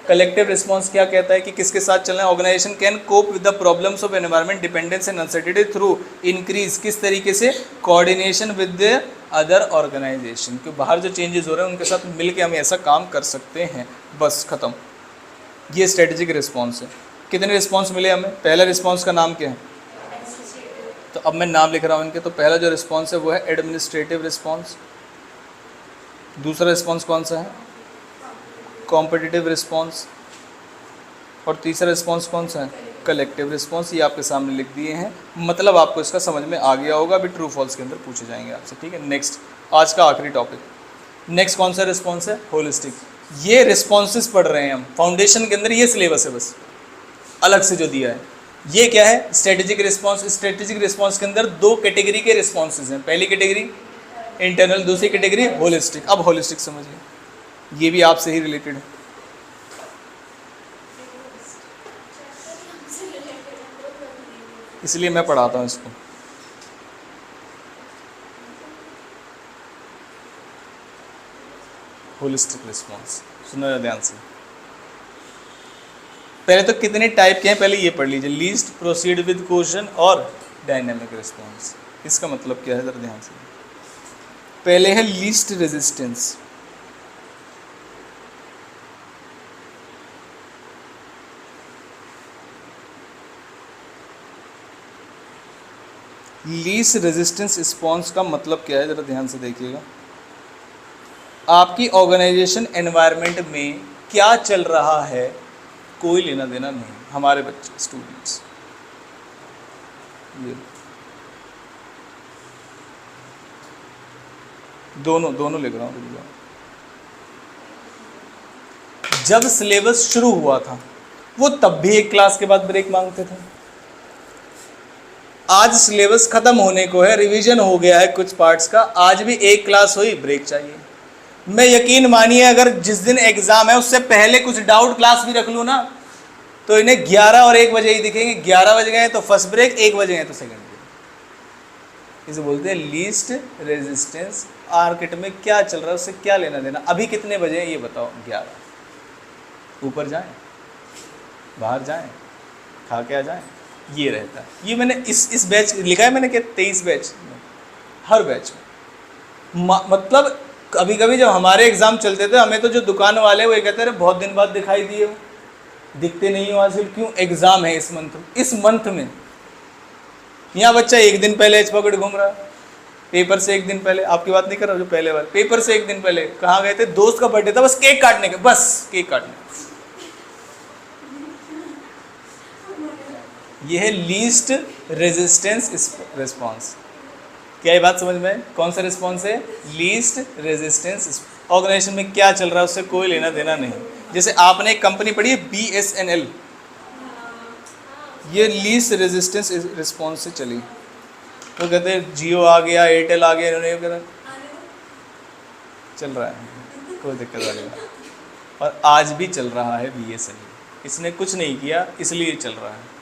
कलेक्टिव रिस्पॉन्स क्या कहता है कि किसके साथ चलना है? Organisation can cope with the problems of environment dependence and uncertainty through increase, किस तरीके से, coordination with the other organisation, कि बाहर जो चेंजेस हो रहे हैं उनके साथ मिलकर हम ऐसा काम कर सकते हैं। बस खत्म, ये स्ट्रेटेजिक रिस्पॉन्स है। कितने रिस्पॉन्स मिले हमें? पहला रिस्पॉन्स का नाम क्या है? तो अब मैं नाम लिख रहा हूँ इनके। तो पहला जो रिस्पॉन्स है वो है एडमिनिस्ट्रेटिव रिस्पॉन्स। दूसरा रिस्पॉन्स कौन सा है? Competitive response. और तीसरा रिस्पॉन्स कौन सा है? Collective response. ये आपके सामने लिख दिए हैं, मतलब आपको इसका समझ में आ गया होगा। अभी ट्रू फॉल्स के अंदर पूछे जाएंगे आपसे। ठीक है, नेक्स्ट, आज का आखिरी टॉपिक। नेक्स्ट कौन सा रिस्पॉन्स है? होलिस्टिक। ये रिस्पॉन्सेस पढ़ रहे हैं हम फाउंडेशन के अंदर, ये सिलेबस है बस अलग से जो दिया है। ये क्या है? Strategic response. स्ट्रेटेजिक रिस्पॉन्स के अंदर दो कैटेगरी के रिस्पॉन्सेज हैं। पहली कैटेगरी इंटरनल, दूसरी कैटेगरी होलिस्टिक। अब होलिस्टिक समझिए, ये भी आपसे ही रिलेटेड है। इसलिए मैं पढ़ाता हूँ इसको। होलिस्टिक रिस्पॉन्स सुनो ध्यान से। पहले तो कितने टाइप के हैं पहले ये पढ़ लीजिए। लीस्ट, प्रोसीड विद क्वेश्चन और डायनेमिक रिस्पॉन्स। इसका मतलब क्या है जरा ध्यान से। पहले है least resistance. Least resistance response का मतलब क्या है जरा ध्यान से देखिएगा। आपकी ऑर्गेनाइजेशन एनवायरनमेंट में क्या चल रहा है कोई लेना देना नहीं, हमारे बच्चे स्टूडेंट्स। ये दोनों लिख रहा हूँ। जब सिलेबस शुरू हुआ था वो तब भी एक क्लास के बाद ब्रेक मांगते थे। आज सिलेबस खत्म होने को है, रिवीजन हो गया है कुछ पार्ट्स का, आज भी एक क्लास हुई, ब्रेक चाहिए। मैं यकीन मानिए अगर जिस दिन एग्जाम है उससे पहले कुछ डाउट क्लास भी रख लूँ ना तो इन्हें 11 और 1 बजे ही दिखेंगे। 11 बज गए तो फर्स्ट ब्रेक, 1 बजे गए तो सेकंड ब्रेक। इसे बोलते हैं लीस्ट रेजिस्टेंस। मार्केट में क्या चल रहा है उससे क्या लेना देना। अभी कितने बजे हैं ये बताओ? 11। ऊपर जाएं, बाहर जाएं, खा के आ जाएं, ये रहता है। ये मैंने इस बैच लिखा है मैंने कि 23 बैच, हर बैच में मतलब कभी कभी जब हमारे एग्जाम चलते थे, हमें तो जो दुकान वाले वो ये कहते रहे बहुत दिन बाद दिखाई दिए हो, दिखते नहीं हो आजकल, क्यों? एग्जाम है इस मंथ में। यहाँ बच्चा एक दिन पहले एच पकड़ घूम रहा है, पेपर से एक दिन पहले। आपकी बात नहीं कर रहा, जो पहले वाले पेपर से एक दिन पहले कहाँ गए थे? दोस्त का बर्थडे था, बस केक काटने के, बस केक काटने। यह है लीस्ट रेजिस्टेंस रिस्पॉन्स। क्या ये बात समझ में है? कौन सा रिस्पॉन्स है? Least resistance. ऑर्गेनाइजेशन में क्या चल रहा है उससे कोई लेना देना नहीं। जैसे आपने एक कंपनी पढ़ी है BSNL, ये लीस्ट रेजिस्टेंस रिस्पॉन्स से चली। तो कहते हैं जियो आ गया, एयरटेल आ गया, इन्होंने कहा चल रहा है, कोई दिक्कत वाली नहीं। और आज भी चल रहा है BSNL, इसने कुछ नहीं किया इसलिए चल रहा है।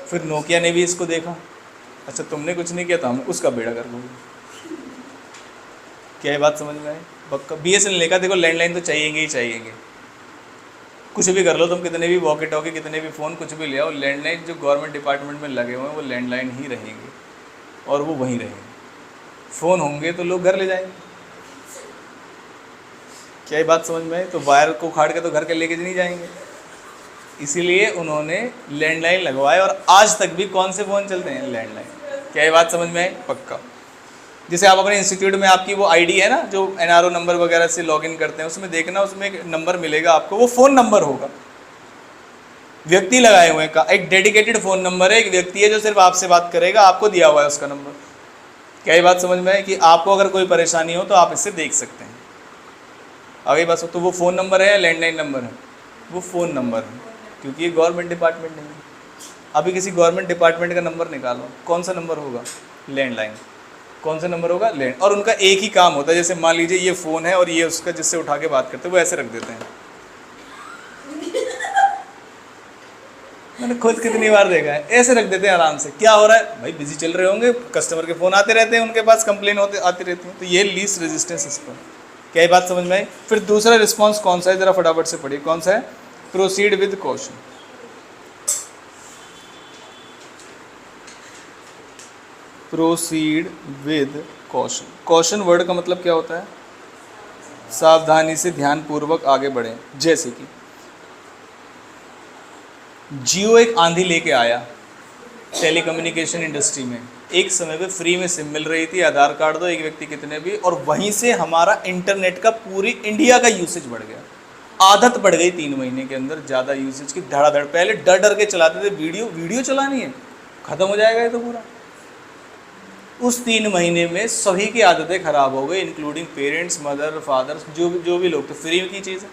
फिर नोकिया ने भी इसको देखा, अच्छा तुमने कुछ नहीं किया तो हम उसका बेड़ा कर लोगे। क्या ये बात समझ में आई? पक्का BSNL ने कहा देखो लैंडलाइन तो चाहिएंगे ही चाहिएंगे, कुछ भी कर लो तुम, कितने भी वॉकी टॉकी, कितने भी फ़ोन, कुछ भी ले आओ, लैंडलाइन जो गवर्नमेंट डिपार्टमेंट में लगे हुए हैं वो लैंडलाइन ही रहेंगे और वो वहीं रहेंगे। फ़ोन होंगे तो लोग घर ले जाएंगे। क्या ये बात समझ में आई? तो वायर को उखाड़ के तो घर के लेके नहीं जाएंगे, इसीलिए उन्होंने लैंडलाइन लगवाए। और आज तक भी कौन से फ़ोन चलते हैं? लैंडलाइन। क्या ये बात समझ में आई? पक्का। जैसे आप अपने इंस्टीट्यूट में आपकी वो आईडी है ना, जो NRO नंबर वगैरह से लॉगिन करते हैं, उसमें देखना, उसमें एक नंबर मिलेगा आपको, वो फ़ोन नंबर होगा, व्यक्ति लगाए हुए का एक डेडिकेटेड फ़ोन नंबर है, एक व्यक्ति है जो सिर्फ आपसे बात करेगा, आपको दिया हुआ है उसका नंबर। क्या ये बात समझ में है कि आपको अगर कोई परेशानी हो तो आप इससे देख सकते हैं। आगे बस, तो वो फ़ोन नंबर है या लैंडलाइन नंबर है? वो फ़ोन नंबर है, क्योंकि ये गवर्नमेंट डिपार्टमेंट नहीं है। अभी किसी गवर्नमेंट डिपार्टमेंट का नंबर निकालो, कौन सा नंबर होगा? लैंडलाइन। कौन सा नंबर होगा? लैंड। और उनका एक ही काम होता है, जैसे मान लीजिए ये फ़ोन है और ये उसका जिससे उठा के बात करते हैं, वो ऐसे रख देते हैं। मैंने खुद कितनी बार देखा है, ऐसे रख देते हैं आराम से। क्या हो रहा है भाई? बिजी चल रहे होंगे, कस्टमर के फ़ोन आते रहते हैं, उनके पास कंप्लेन आती रहती है। तो ये लीस्ट रेजिस्टेंस इसको। क्या ये बात समझ में आई? फिर दूसरा रिस्पॉन्स कौन सा है, ज़रा फटाफट से पढ़िए, कौन सा है? Proceed with caution. Proceed with caution. Caution word का मतलब क्या होता है? सावधानी से, ध्यानपूर्वक आगे बढ़ें। जैसे कि जियो एक आंधी लेके आया टेलीकम्युनिकेशन इंडस्ट्री में, एक समय पे फ्री में सिम मिल रही थी, आधार कार्ड दो, एक व्यक्ति कितने भी, और वहीं से हमारा इंटरनेट का पूरी इंडिया का यूसेज बढ़ गया। आदत बढ़ गई 3 महीने के अंदर ज़्यादा यूसेज की, धड़ाधड़। पहले डर डर के चलाते थे, वीडियो चलानी है, ख़त्म हो जाएगा ये तो पूरा। उस 3 महीने में सभी की आदतें ख़राब हो गई, इंक्लूडिंग पेरेंट्स, मदर, फादर्स, जो भी लोग थे। फ्री की चीज़ है।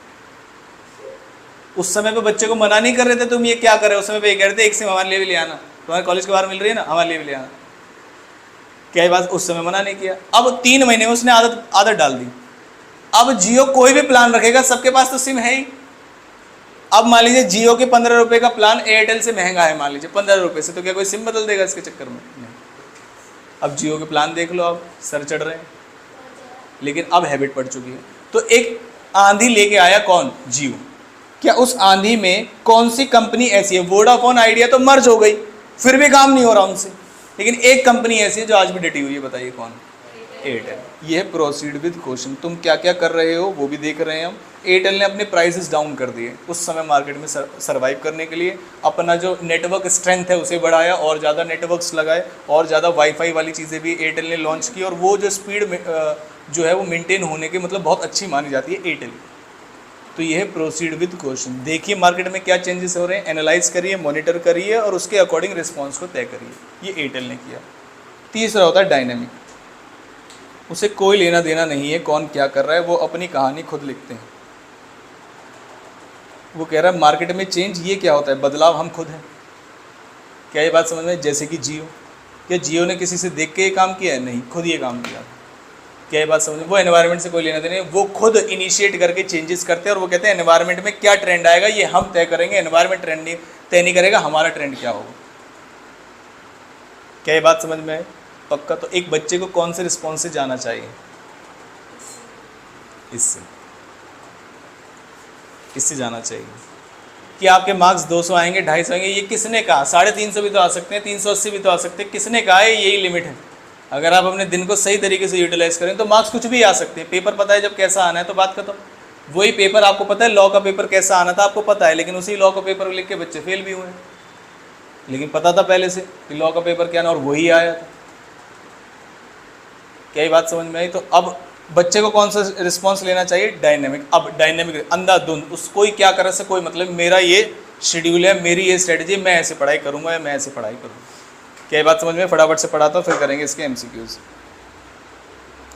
उस समय पे बच्चे को मना नहीं कर रहे थे तुम ये क्या कर रहे हो, उस समय पे ये कह रहे थे एक सिम हमारे लिए भी ले आना, तुम्हारे कॉलेज के बाहर मिल रही है ना, हमारे लिए भी ले आना। क्या ये बात? उस समय मना नहीं किया। अब 3 महीने में उसने आदत डाल दी। अब जियो कोई भी प्लान रखेगा, सबके पास तो सिम है ही। अब मान लीजिए जियो के 15 रुपये का प्लान एयरटेल से महंगा है, मान लीजिए 15 रुपये से, तो क्या कोई सिम बदल देगा इसके चक्कर में? नहीं। अब जियो के प्लान देख लो, अब सर चढ़ रहे हैं, लेकिन अब हैबिट पड़ चुकी है। तो एक आंधी लेके आया कौन? जियो। क्या उस आंधी में कौन सी कंपनी ऐसी है? वोडाफोन, आइडिया तो मर्ज हो गई, फिर भी काम नहीं हो रहा उनसे, लेकिन एक कंपनी ऐसी है जो आज भी डटी हुई है, बताइए कौन? एयरटेल। ये है प्रोसीड विद कॉशन। तुम क्या क्या कर रहे हो वो भी देख रहे हैं हम। एयरटेल ने अपने प्राइसेस डाउन कर दिए उस समय मार्केट में सर्वाइव करने के लिए, अपना जो नेटवर्क स्ट्रेंथ है उसे बढ़ाया, और ज़्यादा नेटवर्क्स लगाए, और ज़्यादा वाईफाई वाली चीज़ें भी एयरटेल ने लॉन्च की, और वो जो स्पीड जो है वो मेंटेन होने की मतलब बहुत अच्छी मानी जाती है एयरटेल। तो ये है प्रोसीड विद कॉशन। देखिए मार्केट में क्या चेंजेस हो रहे हैं, एनालाइज करिए, मॉनिटर करिए, और उसके अकॉर्डिंग रिस्पॉन्स को तय करिए। ये एयरटेल ने किया। तीसरा होता है डायनेमिक। उसे कोई लेना देना नहीं है कौन क्या कर रहा है, वो अपनी कहानी खुद लिखते हैं। वो कह रहा है मार्केट में चेंज ये क्या होता है, बदलाव हम खुद हैं। क्या ये बात समझ में? जैसे कि जियो, क्या जियो ने किसी से देख के ये काम किया है? नहीं, खुद ये काम किया। क्या ये बात समझ में? वो एनवायरनमेंट से कोई लेना देना नहीं, वो खुद इनिशिएट करके चेंजेस करते हैं, और वो कहते हैं एनवायरनमेंट में क्या ट्रेंड आएगा ये हम तय करेंगे, एनवायरनमेंट ट्रेंड नहीं तय नहीं करेगा, हमारा ट्रेंड क्या होगा। क्या ये बात समझ में है? पक्का। तो एक बच्चे को कौन से रिस्पॉन्स से जाना चाहिए? इससे जाना चाहिए कि आपके मार्क्स 200 आएंगे, 250 आएंगे, ये किसने कहा? 350 भी तो आ सकते हैं, 380 भी तो आ सकते हैं, किसने कहा है यही लिमिट है? अगर आप अपने दिन को सही तरीके से यूटिलाइज करें तो मार्क्स कुछ भी आ सकते हैं। पेपर पता है जब कैसा आना है तो बात खत्म। वही पेपर आपको पता है, लॉ का पेपर कैसा आना था आपको पता है, लेकिन उसी लॉ का पेपर लिख के बच्चे फेल भी हुए हैं, लेकिन पता था पहले से कि लॉ का पेपर क्या आना, और वही आया था। क्या ये बात समझ में आई? तो अब बच्चे को कौन सा रिस्पॉन्स लेना चाहिए? डायनेमिक। अब डायनेमिक अंधाधुंध उसको ही क्या करे से कोई मतलब, मेरा ये शेड्यूल है, मेरी ये स्ट्रेटजी, मैं ऐसे पढ़ाई करूँगा या मैं ऐसे पढ़ाई करूँगा। क्या ये बात समझ में? फटाफट से पढ़ाता हूँ, फिर करेंगे इसके एमसीक्यूज।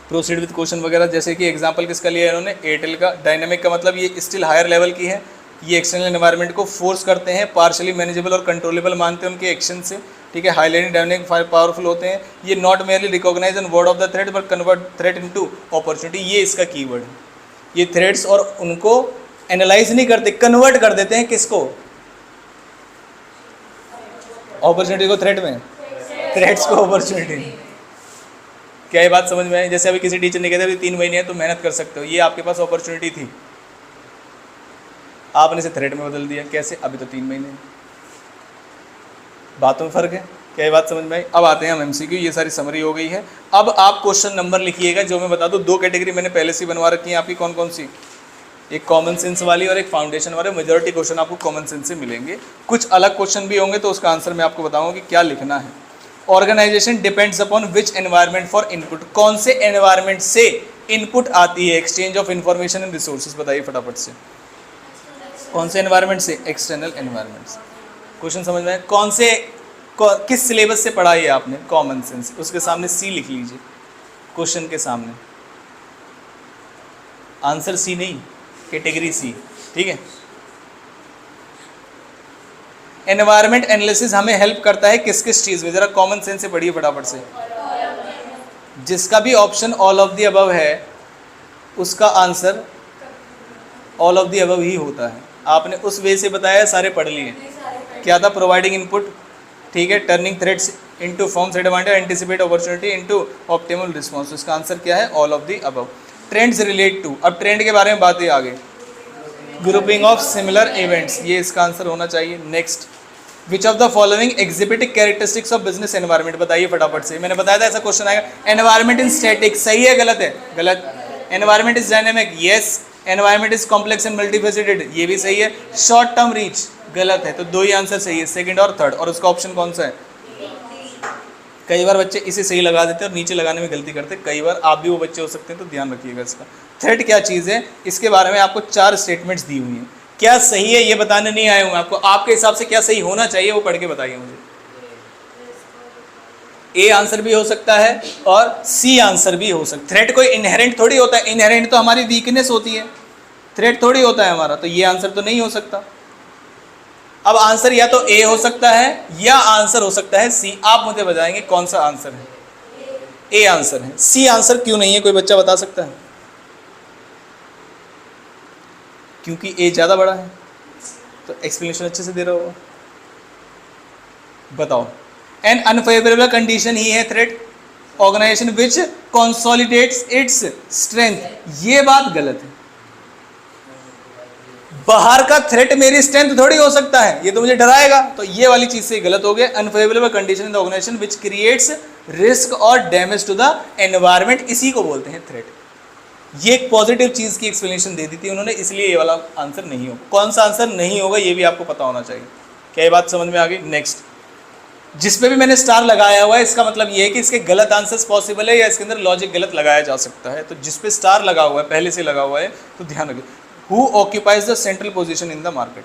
प्रोसीड विद क्वेश्चन वगैरह, जैसे कि एग्जांपल किसका लिया है इन्होंने? एयरटेल का। डायनेमिक का मतलब ये स्टिल हायर लेवल की है, ये एक्सटर्नल एनवायरनमेंट को फोर्स करते हैं, पार्शली मैनेजेबल और कंट्रोलेबल मानते हैं उनके एक्शन से, ठीक है। हाईलाइट डायनेमिक पावरफुल होते हैं। ये not merely recognise and word of the threat but convert threat into opportunity, ये इसका कीवर्ड है। ये थ्रेट्स और उनको एनालाइज नहीं करते, कन्वर्ट कर देते हैं किसको? अपॉर्चुनिटी को थ्रेट में, थ्रेट्स को अपॉर्चुनिटी। क्या ये बात समझ में आई? जैसे अभी किसी टीचर ने कहते अभी 3 महीने हैं तो मेहनत कर सकते हो, ये आपके पास अपॉर्चुनिटी थी, आपने इसे थ्रेट में बदल दिया। कैसे? अभी तो 3 महीने हैं। बातों में फ़र्क है। क्या ये बात समझ में आई? अब आते हैं हम एमसीक्यू। ये सारी समरी हो गई है। अब आप क्वेश्चन नंबर लिखिएगा, जो मैं बता दूं 2 कैटेगरी मैंने पहले से बनवा रखी है आपकी। कौन कौन सी? एक कॉमन सेंस वाली और एक फाउंडेशन वाले। मेजॉरिटी क्वेश्चन आपको कॉमन सेंस से मिलेंगे, कुछ अलग क्वेश्चन भी होंगे तो उसका आंसर मैं आपको बताऊंगा कि क्या लिखना है। Organisation depends upon which environment for input, कौन से एनवायरनमेंट से इनपुट आती है? Exchange of information and resources, बताइए फटाफट से। कौन से एनवायरनमेंट से? एक्सटर्नल एनवायरनमेंट से। क्वेश्चन समझ में आए? कौन से किस सिलेबस से पढ़ा है आपने? Common sense. उसके सामने सी लिख लीजिए, क्वेश्चन के सामने। आंसर सी नहीं, कैटेगरी सी, ठीक है। एनवायरनमेंट एनालिसिस हमें हेल्प करता है किस किस चीज़ में? जरा कॉमन सेंस से पढ़िए फटाफट से। जिसका भी option all of the above है उसका answer all of the above ही होता है। आपने उस वे से बताया, सारे पढ़ लिए। क्या था? प्रोवाइडिंग इनपुट, ठीक है। Turning threats into forms advantage, anticipate opportunity into optimal response. इसका आंसर क्या है? All of the above. Trends relate to, अब ट्रेंड के बारे में बात है आगे। ग्रुपिंग ऑफ सिमिलर इवेंट्स, ये इसका आंसर होना चाहिए। Next, which of the following exhibit characteristics of business environment, बताइए फटाफट से। मैंने बताया था ऐसा क्वेश्चन आएगा। एनवायरनमेंट इज स्टैटिक, सही है गलत है? गलत। Environment is dynamic, yes. Environment is complex and multifaceted, ये भी सही है। शॉर्ट टर्म रीच, गलत है। तो 2 ही आंसर सही है, सेकंड और थर्ड। और उसका ऑप्शन कौन सा है? कई बार बच्चे इसे सही लगा देते हैं और नीचे लगाने में गलती करते हैं। कई बार आप भी वो बच्चे हो सकते हैं, तो ध्यान रखिएगा इसका। थ्रेट क्या चीज़ है, इसके बारे में आपको 4 स्टेटमेंट्स दी हुई हैं। क्या सही है ये बताने नहीं आया हूँ आपको, आपके हिसाब से क्या सही होना चाहिए वो पढ़ के बताइए मुझे। ए आंसर भी हो सकता है और सी आंसर भी हो सकता है। थ्रेट कोई इनहेरेंट थोड़ी होता है, इनहेरेंट तो हमारी वीकनेस होती है, थ्रेट थोड़ी होता है हमारा। तो ये आंसर तो नहीं हो सकता। अब आंसर या तो ए हो सकता है या आंसर हो सकता है सी। आप मुझे बताएंगे कौन सा आंसर है? ए आंसर है। सी आंसर क्यों नहीं है, कोई बच्चा बता सकता है? क्योंकि ए ज़्यादा बड़ा है। तो एक्सप्लेनेशन अच्छे से दे रहा होगा, बताओ। एन अनफेवरेबल कंडीशन ही है थ्रेट ऑर्गेनाइजेशन विच कंसोलिडेट्स इट्स स्ट्रेंथ, ये बात गलत है। बाहर का थ्रेट मेरी स्ट्रेंथ थोड़ी हो सकता है, ये तो मुझे डराएगा। तो ये वाली चीज से गलत हो गया। Unfavourable condition in the organisation which creates risk और डैमेज टू द एनवायरनमेंट, इसी को बोलते हैं थ्रेट। ये एक पॉजिटिव चीज की एक्सप्लेनेशन दे दी थी उन्होंने, इसलिए ये वाला आंसर नहीं होगा। कौन सा आंसर नहीं होगा ये भी आपको पता होना चाहिए। क्या ये बात समझ में आ गई? नेक्स्ट, जिस पे भी मैंने स्टार लगाया हुआ है इसका मतलब ये है कि इसके गलत आंसर्स पॉसिबल है या इसके अंदर लॉजिक गलत लगाया जा सकता है। तो जिस पे स्टार लगा हुआ है, पहले से लगा हुआ है, तो ध्यान रखिए। Who occupies the central position in the market?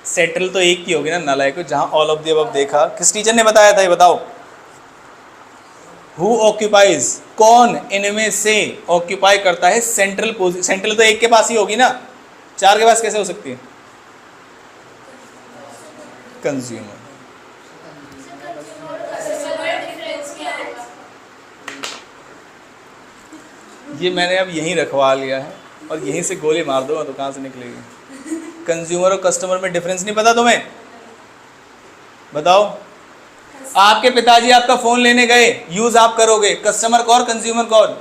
Central तो एक ही होगी ना नालायक, जहां ऑल ऑफ द अबव देखा। किस टीचर ने बताया था ये बताओ? हु ऑक्यूपाइज, कौन इनमें से ऑक्यूपाई करता है सेंट्रल पोजीशन? सेंट्रल तो एक के पास ही होगी ना, 4 के पास कैसे हो सकती है? कंज्यूमर। ये मैंने अब यहीं रखवा लिया है और यहीं से गोली मार दो तो कहाँ से निकलेगी? कंज्यूमर और कस्टमर में डिफरेंस नहीं पता तुम्हें? बताओ। आपके पिताजी आपका फोन लेने गए, यूज आप करोगे, कस्टमर कौन कंज्यूमर कौन?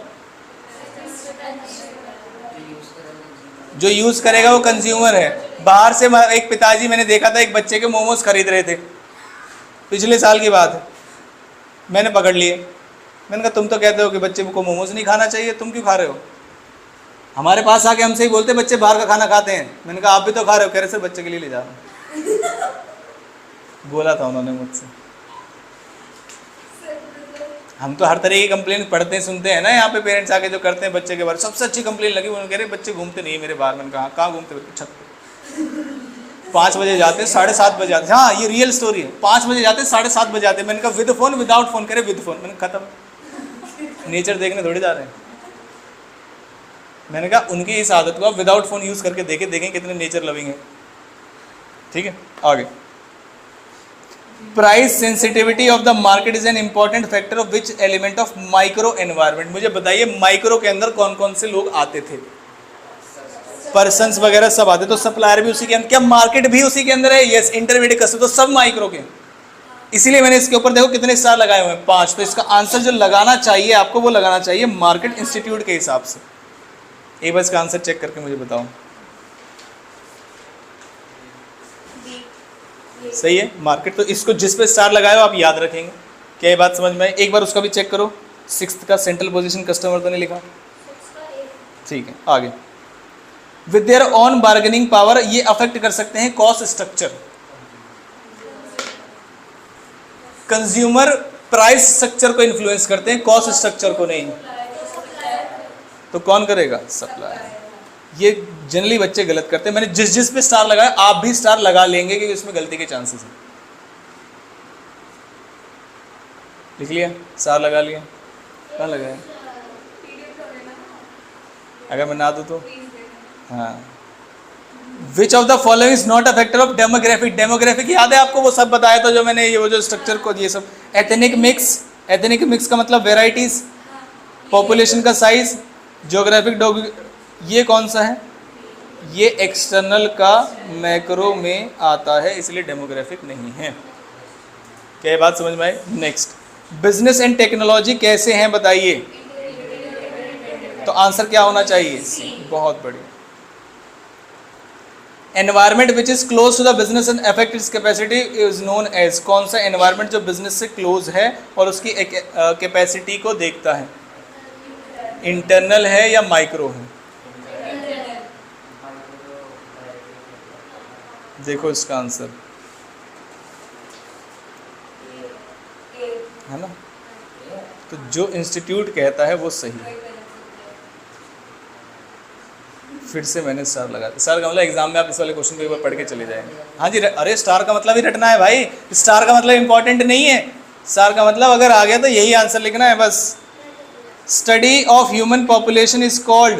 जो यूज करेगा वो कंज्यूमर है। बाहर से एक पिताजी, मैंने देखा था एक बच्चे के मोमोज खरीद रहे थे, पिछले साल की बात है। मैंने पकड़ लिए, मैंने कहा तुम तो कहते हो कि बच्चे को मोमोज नहीं खाना चाहिए, तुम क्यों खा रहे हो? हमारे पास आके हमसे ही बोलते बच्चे बाहर का खाना खाते हैं। मैंने कहा आप भी तो खा रहे हो। कह रहे सर बच्चे के लिए ले जा रहा हूँ। बोला था उन्होंने मुझसे। हम तो हर तरह की कंप्लेन पढ़ते हैं सुनते हैं ना यहाँ पे, पेरेंट्स आके जो करते हैं बच्चे के बारे में। सबसे अच्छी कंप्लेन लगी, उन्होंने कह रहे बच्चे घूमते नहीं है मेरे बाहर। मैंने कहा कहाँ घूमते बच्चे? छत पे 5 बजे जाते हैं, 7:30 बजे आते हैं। हाँ ये रियल स्टोरी है। 5 बजे जाते हैं, 7:30 बजे आते हैं। मैंने कहा विद फोन विदाउट फोन? करे विद फोन। मैंने खत्म, नेचर देखने थोड़ी जा रहे हैं। मैंने कहा उनकी इस आदत को आप विदाउट फोन यूज करके देखें कितने नेचर लविंग है। ठीक है आगे, price sensitivity of the market is an important factor of which element of micro environment. मुझे बताइए माइक्रो के अंदर कौन कौन से लोग आते थे? पर्सन्स वगैरह सब आते, तो सप्लायर भी उसी के अंदर, क्या मार्केट भी उसी के अंदर है? यस। इंटरमीडिएट कस्टमर, तो सब माइक्रो के। इसीलिए मैंने इसके ऊपर देखो कितने स्टार लगाए हुए हैं, 5। तो इसका आंसर जो लगाना चाहिए आपको वो लगाना चाहिए मार्केट इंस्टीट्यूट के हिसाब से। एक बार इसका आंसर चेक करके मुझे बताओ। सही है मार्केट, तो इसको जिस पे स्टार लगाए हो आप याद रखेंगे। क्या ये बात समझ में आई? एक बार उसका भी चेक करो, 6th का सेंट्रल पोजीशन कस्टमर तो नहीं लिखा? ठीक है आगे, with their on bargaining power, ये अफेक्ट कर सकते हैं cost structure. Consumer price structure को इन्फ्लुएंस करते हैं, कॉस्ट स्ट्रक्चर को नहीं। तो कौन करेगा? सप्लायर। ये जनरली बच्चे गलत करते हैं। मैंने जिस पे स्टार लगाया आप भी स्टार लगा लेंगे क्योंकि इसमें गलती के चांसेस हैं। लिख लिया? स्टार लगा लिया? कहाँ लगाया? अगर मैं ना दूँ तो? हाँ। विच of the following is not a factor of demographic? Demographic याद है आपको? वो सब बताया था जो मैंने, ये वो जो स्ट्रक्चर को, ये सब। एथनिक मिक्स, एथनिक मिक्स का मतलब वेराइटीज, पॉपुलेशन का साइज, ज्योग्राफिक, ये कौन सा है? ये एक्सटर्नल का मैक्रो में आता है, इसलिए डेमोग्राफिक नहीं है। क्या ये बात समझ में आई? नेक्स्ट, बिजनेस एंड टेक्नोलॉजी कैसे हैं बताइए? तो आंसर क्या होना चाहिए? बहुत बढ़िया। Environment which is close to the business and affect its capacity is known as. कौन सा एनवायरमेंट जो बिजनेस से क्लोज है और उसकी कैपेसिटी को देखता है? इंटरनल है या माइक्रो है? देखो इसका आंसर है ना, तो जो इंस्टीट्यूट कहता है वो सही है। फिर से मैंने स्टार लगा दिया। स्टार का मतलब एग्जाम में आप इस वाले क्वेश्चन को एक बार पढ़ के चले जाएंगे। हाँ जी, अरे स्टार का मतलब ही रटना है भाई, स्टार का मतलब इंपॉर्टेंट नहीं है। स्टार का मतलब अगर आ गया तो यही आंसर लिखना है बस। Study of human population is called,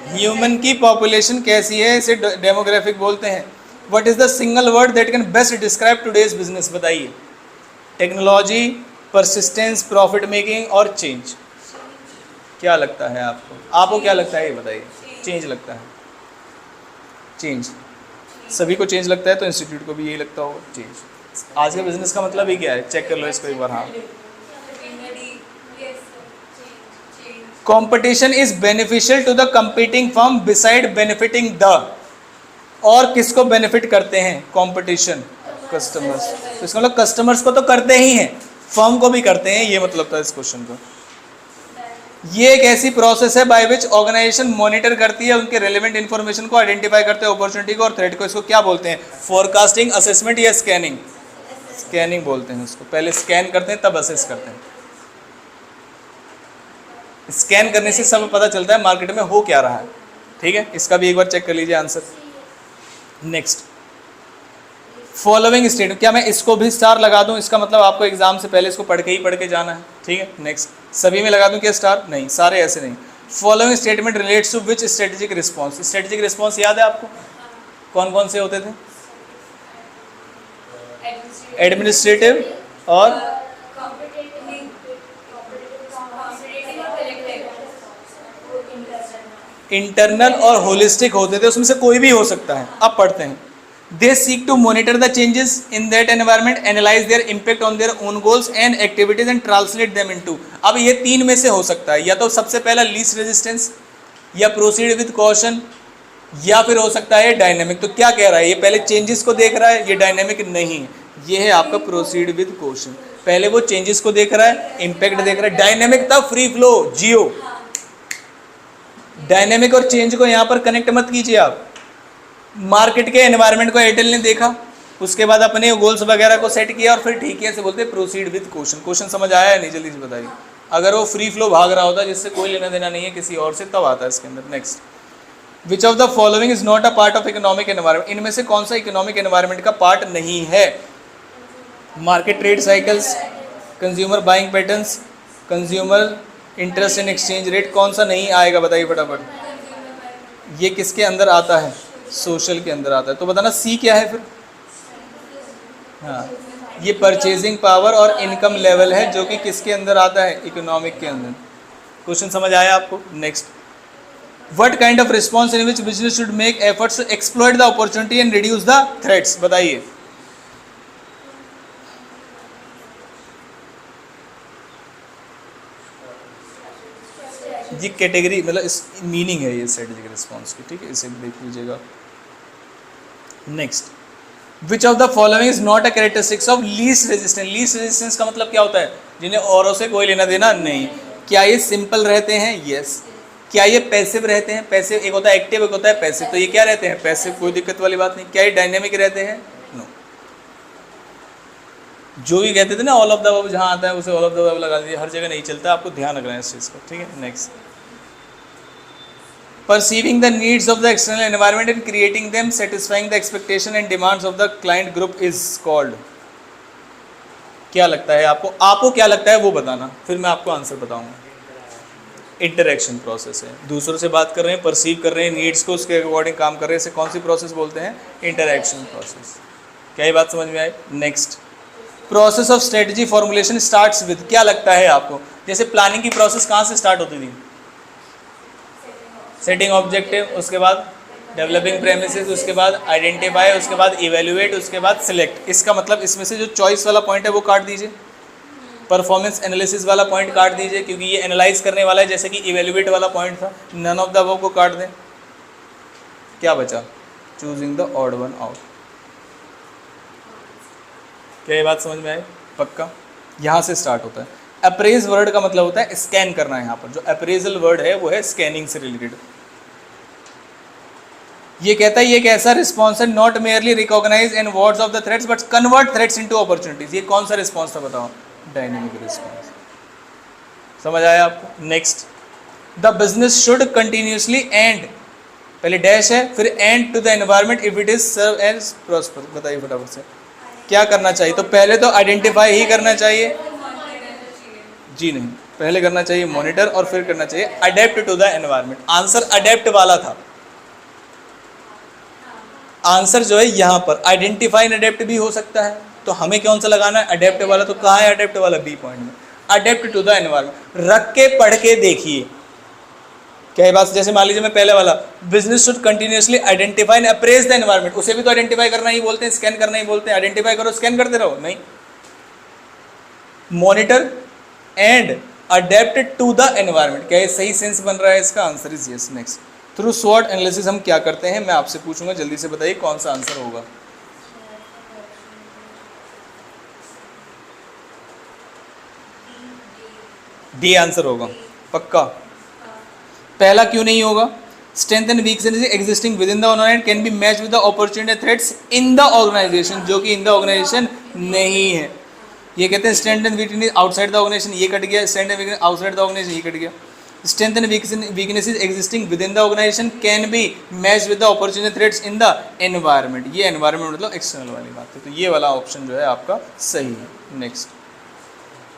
human की पॉपुलेशन कैसी है इसे डेमोग्राफिक बोलते हैं। What is the single word that can best describe today's business? बताइए। टेक्नोलॉजी, परसिस्टेंस, प्रॉफिट मेकिंग और चेंज। क्या लगता है आपको? आपको क्या लगता है ये बताइए? चेंज लगता है। चेंज, सभी को चेंज लगता है तो इंस्टीट्यूट को भी यही लगता होगा, चेंज। आज के बिजनेस का मतलब ही क्या है? चेक कर लो इसको एक बार। हाँ, competition is beneficial to the competing firm beside benefiting the. और किसको बेनिफिट करते हैं कंपटीशन? कस्टमर्स। तो इसका मतलब कस्टमर्स को तो करते ही हैं, फर्म को भी करते हैं, ये मतलब था इस क्वेश्चन का। ये एक ऐसी प्रोसेस है बाय विच ऑर्गेनाइजेशन मॉनिटर करती है उनके रेलेवेंट इन्फॉर्मेशन को, आइडेंटिफाई करते हैं अपॉर्चुनिटी को और थ्रेट को। इसको क्या बोलते हैं? फोरकास्टिंग, असेसमेंट या स्कैनिंग? स्कैनिंग बोलते हैं उसको। पहले स्कैन करते हैं तब असेस करते हैं। स्कैन करने से सब पता चलता है मार्केट में हो क्या रहा है। ठीक है, इसका भी एक बार चेक कर लीजिए आंसर। नेक्स्ट, फॉलोइंग स्टेटमेंट, क्या मैं इसको भी स्टार लगा दूं? इसका मतलब आपको एग्जाम से पहले इसको पढ़ के जाना है। ठीक है, नेक्स्ट, सभी में लगा दूं क्या स्टार? नहीं, सारे ऐसे नहीं। Following statement relates to which strategic response? Strategic response याद है आपको? कौन कौन से होते थे? एडमिनिस्ट्रेटिव और इंटरनल और होलिस्टिक होते थे, उसमें से कोई भी हो सकता है। अब पढ़ते हैं। They seek to monitor the changes in that environment, analyse their impact on their own goals and activities and translate them into. अब ये 3 में से हो सकता है, या तो सबसे पहला लीस्ट रेजिस्टेंस, या प्रोसीड विद कॉशन, या फिर हो सकता है डायनेमिक। तो क्या कह रहा है? ये पहले चेंजेस को देख रहा है, ये डायनेमिक नहीं है, ये है आपका प्रोसीड विद कॉशन। पहले वो चेंजेस को देख रहा है, इम्पैक्ट देख रहा है। डायनेमिक था फ्री फ्लो जियो, डायनेमिक और चेंज को यहां पर कनेक्ट मत कीजिए आप। मार्केट के एनवायरनमेंट को एयरटेल ने देखा, उसके बाद अपने गोल्स वगैरह को सेट किया और फिर ठीक है से बोलते प्रोसीड विद क्वेश्चन। क्वेश्चन समझ आया है नहीं, जल्दी से बताइए। अगर वो फ्री फ्लो भाग रहा होता जिससे कोई लेना देना नहीं है किसी और से, तब आता है इसके अंदर। Next, which of the following is not a part of economic environment, इनमें से कौन सा इकोनॉमिक एनवायरनमेंट का पार्ट नहीं है? Market trade cycles, consumer buying patterns, consumer interest in exchange rate, कौन सा नहीं आएगा बताइए फटाफट। ये किसके अंदर आता है? सोशल के अंदर आता है। तो बताना सी क्या है फिर? हाँ, ये परचेजिंग पावर और इनकम लेवल है जो कि किसके अंदर आता है? इकोनॉमिक के अंदर। क्वेश्चन समझ आया आपको? Next, what kind of response in which business should make efforts to exploit the opportunity and reduce the threats, बताइए। ये कैटेगरी मतलब इस मीनिंग है ये स्ट्रेटेजिक रिस्पॉन्स की, ठीक है, इसे देख लीजिएगा। Next, which of the following is not a characteristics of least resistance. Least resistance का मतलब क्या होता है? जिन्हें औरों से कोई लेना देना नहीं। क्या ये सिंपल रहते हैं? यस। क्या ये पैसिव रहते हैं? पैसिव एक होता है एक्टिव, एक होता है पैसिव। तो ये क्या रहते हैं? पैसिव, कोई दिक्कत वाली बात नहीं। क्या ये डायनेमिक रहते हैं? नो। जो भी कहते थे ना ऑल ऑफ द अबव, जहाँ आता है उसे ऑल ऑफ द अबव लगा दीजिए, हर जगह नहीं चलता, आपको ध्यान रखना है इस चीज़ का, ठीक है। Next, perceiving the needs of the external environment and creating them, satisfying the expectation and demands of the client group is called। क्या लगता है आपको? आपको क्या लगता है वो बताना, फिर मैं आपको आंसर बताऊंगा। इंटरेक्शन प्रोसेस है, दूसरों से बात कर रहे हैं, परसीव कर रहे हैं नीड्स को, उसके अकॉर्डिंग काम कर रहे हैं, इसे कौन सी प्रोसेस बोलते हैं? Interaction process. क्या ये बात समझ में आई? Next, process of strategy formulation starts with, क्या लगता है आपको? जैसे प्लानिंग की प्रोसेस कहाँ से स्टार्ट होती थी? सेटिंग ऑब्जेक्टिव, उसके बाद डेवलपिंग प्रेमिसेस, उसके बाद आइडेंटिफाई, उसके बाद इवेल्युएट, उसके बाद सिलेक्ट। इसका मतलब इसमें से जो चॉइस वाला पॉइंट है वो काट दीजिए, परफॉर्मेंस एनालिसिस वाला पॉइंट काट दीजिए क्योंकि ये एनालाइज करने वाला है, जैसे कि इवेल्युएट वाला पॉइंट था। नन ऑफ द अबव को काट दें, क्या बचा? Choosing the odd one out. क्या ये बात समझ में आई? पक्का? यहाँ से स्टार्ट होता है। अप्रेज वर्ड का मतलब होता है स्कैन करना। यहाँ पर जो अप्रेजल वर्ड है वो है स्कैनिंग से रिलेटेड। ये कहता है ये एक ऐसा रिस्पॉन्स है not merely recognise in words of the threats but convert threats into opportunities. ये कौन सा रिस्पॉन्स था बताओ? Dynamic response. समझ आया आपको? Next, the business should continuously and, पहले डैश है फिर and to the environment if it is serve as prosper. बताइए फटाफट से क्या करना चाहिए? तो पहले तो आइडेंटिफाई ही करना चाहिए जी, नहीं, पहले करना चाहिए मॉनिटर और फिर करना चाहिए adapt to the environment. Answer adapt वाला था। आंसर जो है यहाँ पर आइडेंटिफाई एंड अडेप्ट भी हो सकता है, तो हमें कौन सा लगाना है? अडेप्ट वाला। तो कहाँ है अडेप्ट वाला? बी पॉइंट में। अडेप्ट टू द एनवायरनमेंट रख के पढ़ के देखिए। क्या ये बात? जैसे मान लीजिए मैं पहले वाला, business should continuously identify and apprise the environment, उसे भी तो आइडेंटिफाई करना ही बोलते हैं, स्कैन करना ही बोलते हैं। आइडेंटिफाई करो, स्कैन करते रहो, नहीं। Monitor and adapt to the environment, क्या ये सही सेंस बन रहा है? इसका answer is yes. Next, through स्वॉट एनालिसिस हम क्या करते हैं? मैं आपसे पूछूंगा, जल्दी से बताइए कौन सा आंसर होगा। डी आंसर होगा, पक्का? पहला क्यों नहीं होगा? Strength and weakness existing within the organisation can be match with the opportunity threats in the organisation, जो कि इन द ऑर्गेनाइजेशन नहीं है। ये कहते हैं strength and weakness outside the organisation, ये कट गया। Strength and weakness outside the organisation, ये कट गया। Strength and weaknesses existing within the organisation can be match with the opportunity threats in the environment. ये environment मतलब external वाली बात है, तो ये वाला ऑप्शन जो है आपका सही है। Next,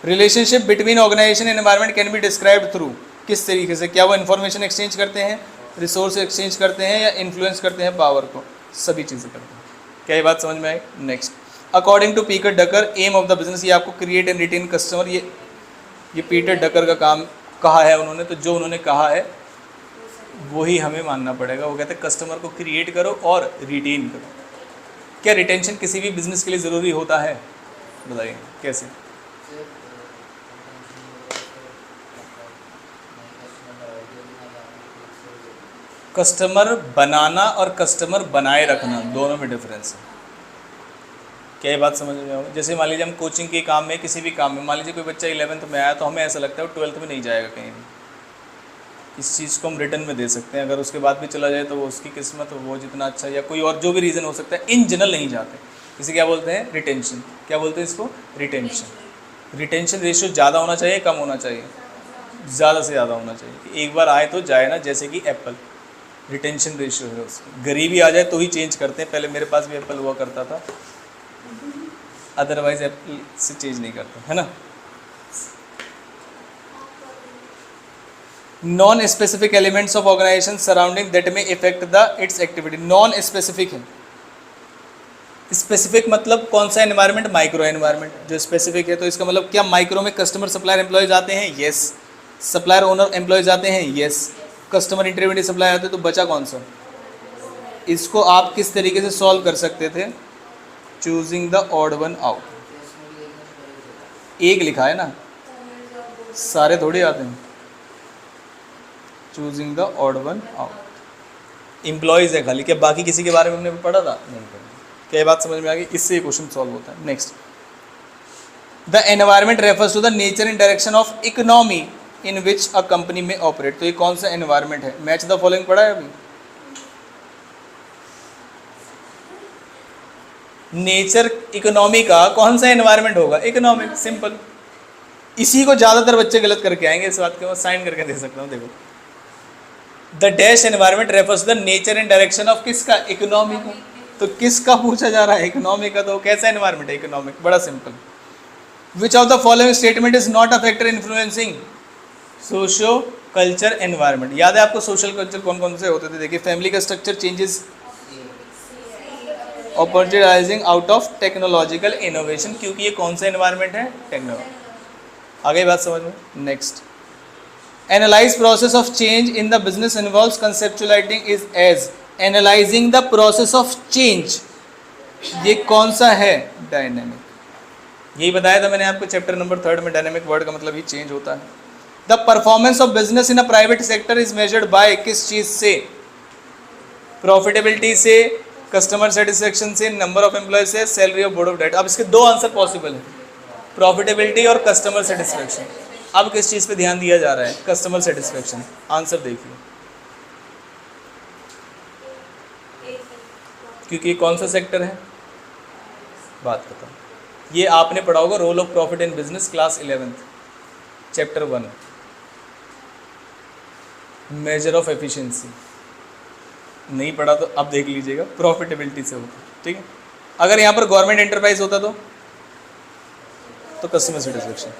relationship between organisation and environment can be described through, किस तरीके से? क्या वो इन्फॉर्मेशन एक्सचेंज करते हैं, रिसोर्स एक्सचेंज करते हैं, या इन्फ्लुएंस करते हैं पावर को? सभी चीज़ें करते हैं। क्या ये बात समझ में आई? Next, according to Peter Drucker aim of the business, ये आपको क्रिएट एंड रिटेन कस्टमर, ये पीटर डकर का काम कहा है उन्होंने, तो जो उन्होंने कहा है वही हमें मानना पड़ेगा। वो कहते हैं कस्टमर को क्रिएट करो और रिटेन करो। क्या रिटेंशन किसी भी बिजनेस के लिए ज़रूरी होता है? बताइए कैसे? कस्टमर बनाना और कस्टमर बनाए रखना दोनों में डिफरेंस है। क्या ये बात समझ में आओगे? जैसे मान लीजिए हम कोचिंग के काम में, किसी भी काम में, मान लीजिए कोई बच्चा 11th में आया तो हमें ऐसा लगता है वो 12th में नहीं जाएगा कहीं भी, इस चीज़ को हम रिटर्न में दे सकते हैं। अगर उसके बाद भी चला जाए तो वो उसकी किस्मत, वो जितना अच्छा, या कोई और जो भी रीज़न हो सकता है, इन जनरल नहीं जाते। इसे क्या बोलते हैं? रिटेंशन। क्या बोलते हैं इसको? रिटेंशन। रिटेंशन रेशियो ज़्यादा होना चाहिए, कम होना चाहिए? ज़्यादा से ज़्यादा होना चाहिए। एक बार आए तो जाए ना, जैसे कि एप्पल, रिटेंशन रेशियो है उसकी। गरीबी आ जाए तो ही चेंज करते हैं। पहले मेरे पास भी एप्पल हुआ करता था, अदरवाइज एप्पल से चेंज नहीं करता, है ना। Non specific elements of organisation surrounding that में effect the its activity. Non specific है, स्पेसिफिक मतलब कौन सा एनवायरनमेंट? Micro environment. जो स्पेसिफिक है तो इसका मतलब क्या माइक्रो में कस्टमर सप्लायर एम्प्लॉयज आते हैं? यस। सप्लायर ओनर एम्प्लॉयज आते हैं? यस। कस्टमर इंटरमीडिएट सप्लायर आते हैं, तो बचा कौन सा? इसको आप किस तरीके से सॉल्व कर सकते थे? Choosing the odd one out. एक लिखा है ना, सारे थोड़ी आते हैं। Choosing the odd one out. Employees है खाली, क्या बाकी किसी के बारे में हमने पढ़ा था? नहीं पढ़ा। क्या बात समझ में आ गई? इससे ये क्वेश्चन सॉल्व होता है। Next, the environment refers to the nature and direction of economy in which a company में ऑपरेट। तो ये कौन सा एनवायरमेंट है? मैच द फॉलोइंग पढ़ा है अभी? नेचर इकोनॉमी का कौन सा एनवायरमेंट होगा? इकोनॉमिक। सिंपल। इसी को ज़्यादातर बच्चे गलत करके आएंगे, इस बात को साइन करके दे सकता हूँ। देखो, the dash environment refers the nature and direction of किसका? इकोनॉमी का। तो किसका पूछा जा रहा है? इकोनॉमी का। तो कैसा एनवायरमेंट है? इकोनॉमिक। बड़ा simple. Which of the following statement is not a factor influencing socio culture environment. याद है आपको सोशल कल्चर कौन कौन से होते थे? देखिए, फैमिली का structure changes, opportunising out of technological innovation, क्योंकि ये कौन सा एनवायरमेंट है? टेक्नोलॉजी। आगे बात समझ में। Next, analyse process of change in the business involves conceptualising is as. Analysing the process of change, ये कौन सा है? डायनेमिक। यही बताया था मैंने आपको चैप्टर नंबर 3 में। डायनेमिक वर्ड का मतलब ही चेंज होता है। The performance of business in a private sector is measured by, किस चीज से? प्रॉफिटेबिलिटी से, कस्टमर सेटिस्फेक्शन से, नंबर ऑफ एम्प्लॉय से, salary of board of director. अब इसके दो आंसर पॉसिबल है, प्रॉफिटेबिलिटी और कस्टमर सेटिस्फेक्शन। अब किस चीज़ पे ध्यान दिया जा रहा है? Customer satisfaction. आंसर देखिए, क्योंकि ये कौन सा सेक्टर है? बात बताओ। ये आपने पढ़ा होगा, role of profit in business, class 11th, chapter 1, measure of efficiency. नहीं पढ़ा तो अब देख लीजिएगा, प्रॉफिटेबिलिटी से होता है। ठीक है। अगर यहाँ पर गवर्नमेंट एंटरप्राइज होता तो कस्टमर सेटिस्फेक्शन।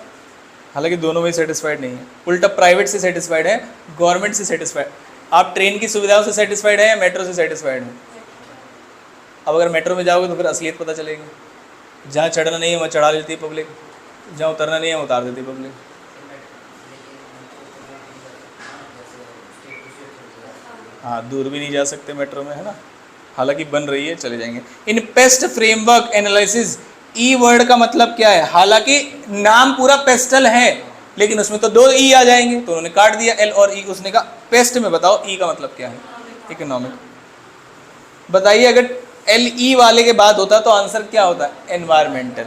हालांकि दोनों में सेटिस्फाइड नहीं है, उल्टा प्राइवेट से सेटिस्फाइड है, गवर्नमेंट से सेटिस्फाइड। आप ट्रेन की सुविधाओं से सेटिस्फाइड है या मेट्रो से सेटिस्फाइड है? अब अगर मेट्रो में जाओगे तो फिर असलियत पता चलेगी। जहाँ चढ़ना नहीं है वहाँ चढ़ा लेती है पब्लिक, जहाँ उतरना नहीं है वहाँ उतार देती है पब्लिक। हाँ, दूर भी नहीं जा सकते मेट्रो में, है ना। हालांकि बन रही है, चले जाएंगे। इन पेस्ट फ्रेमवर्क एनालिसिस, ई वर्ड का मतलब क्या है? हालांकि नाम पूरा पेस्टल है, लेकिन उसमें तो 2 ई आ जाएंगे, तो उन्होंने काट दिया एल और ई। उसने कहा पेस्ट में बताओ ई का मतलब क्या है? इकोनॉमिक। बताइए, अगर एल ई वाले के बाद होता तो आंसर क्या होता? Environmental.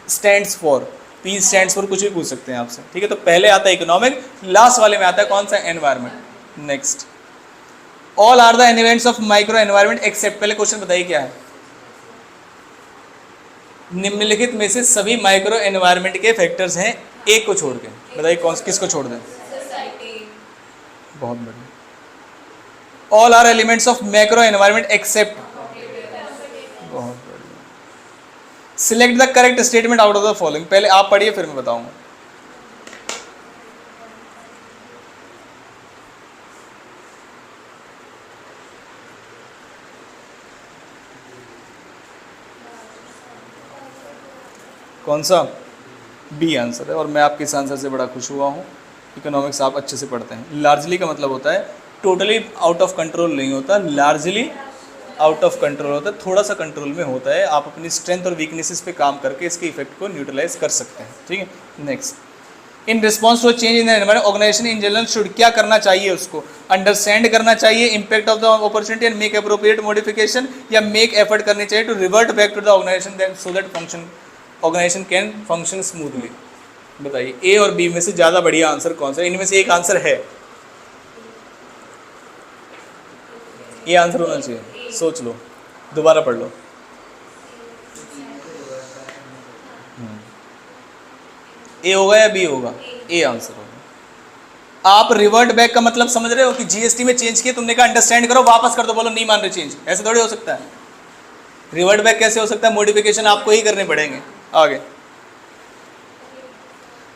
Stands for, P stands for, कुछ भी पूछ सकते हैं आपसे। ठीक है, तो पहले आता है इकोनॉमिक, लास्ट वाले में आता है कौन सा? Environment. Next, all are the elements of micro environment except. पहले क्वेश्चन बताइए क्या है? निम्नलिखित में से सभी माइक्रो एनवायरमेंट के फैक्टर्स हैं, एक को छोड़ के। बताइए कौन, किसको छोड़ दें? बहुत बढ़िया। All are elements of macro environment except. बहुत बढ़िया। Select the correct statement out of the following. पहले आप पढ़िए, फिर मैं बताऊंगा। कौन सा? बी आंसर है, और मैं आपके इस आंसर से बड़ा खुश हुआ हूँ। इकोनॉमिक्स आप अच्छे से पढ़ते हैं। लार्जली का मतलब होता है टोटली आउट ऑफ कंट्रोल नहीं होता, लार्जली आउट ऑफ कंट्रोल होता है, थोड़ा सा कंट्रोल में होता है। आप अपनी स्ट्रेंथ और वीकनेसेस पे काम करके इसके इफेक्ट को न्यूट्रलाइज कर सकते हैं। ठीक है। Next, in response to change in the environment organisation in general should, क्या करना चाहिए उसको, अंडरस्टैंड करना चाहिए impact of the opportunity and make appropriate modification, या मेक एफर्ट करनी चाहिए to revert back to the organisation that so that function organisation can function smoothly. बताइए ए और बी में से ज़्यादा बढ़िया आंसर कौन सा है? इनमें से एक आंसर है, ये आंसर होना चाहिए, सोच लो, दोबारा पढ़ लो। ए होगा या बी होगा? ए आंसर होगा। आप रिवर्ट बैक का मतलब समझ रहे हो कि जीएसटी में चेंज किए, तुमने कहा अंडरस्टैंड करो, वापस कर दो, बोलो नहीं मान रहे चेंज, ऐसे थोड़ी हो सकता है। रिवर्ट बैक कैसे हो सकता है? मॉडिफिकेशन आपको ही करने पड़ेंगे। आगे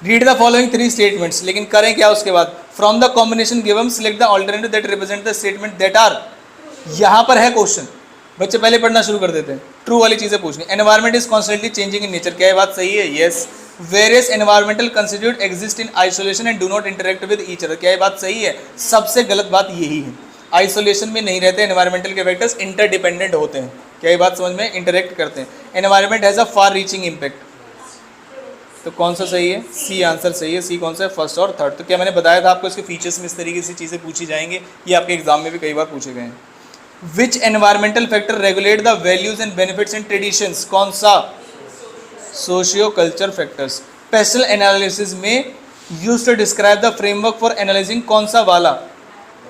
रीड द फॉलोइंग 3 स्टेटमेंट्स, लेकिन करें क्या उसके बाद? From the combination given select the alternative that represent the statement that are, यहाँ पर है क्वेश्चन, बच्चे पहले पढ़ना शुरू कर देते हैं, ट्रू वाली चीजें पूछनी। Environment is constantly changing in nature, क्या ये बात सही है? Yes. Various environmental constitute exist in isolation and do not interact with each other, क्या ये बात सही है? सबसे गलत बात यही है, आइसोलेशन में नहीं रहते एनवायरमेंटल के फैक्टर्स, इंटरडिपेंडेंट होते हैं, क्या ये बात समझ में? इंटरेक्ट करते हैं। Environment has a far reaching impact, तो कौन सा सही है? सी आंसर सही है। सी कौन सा है? फर्स्ट और थर्ड। तो क्या मैंने बताया था आपको इसके फीचर्स में इस तरीके से चीज़ें पूछी जाएंगी, ये आपके एग्जाम में भी कई बार पूछे गए हैं। Which environmental factor regulate the values and benefits and traditions, कौन सा? Socio culture factors. PESTEL analysis में use to describe the framework for analysing, कौन सा वाला?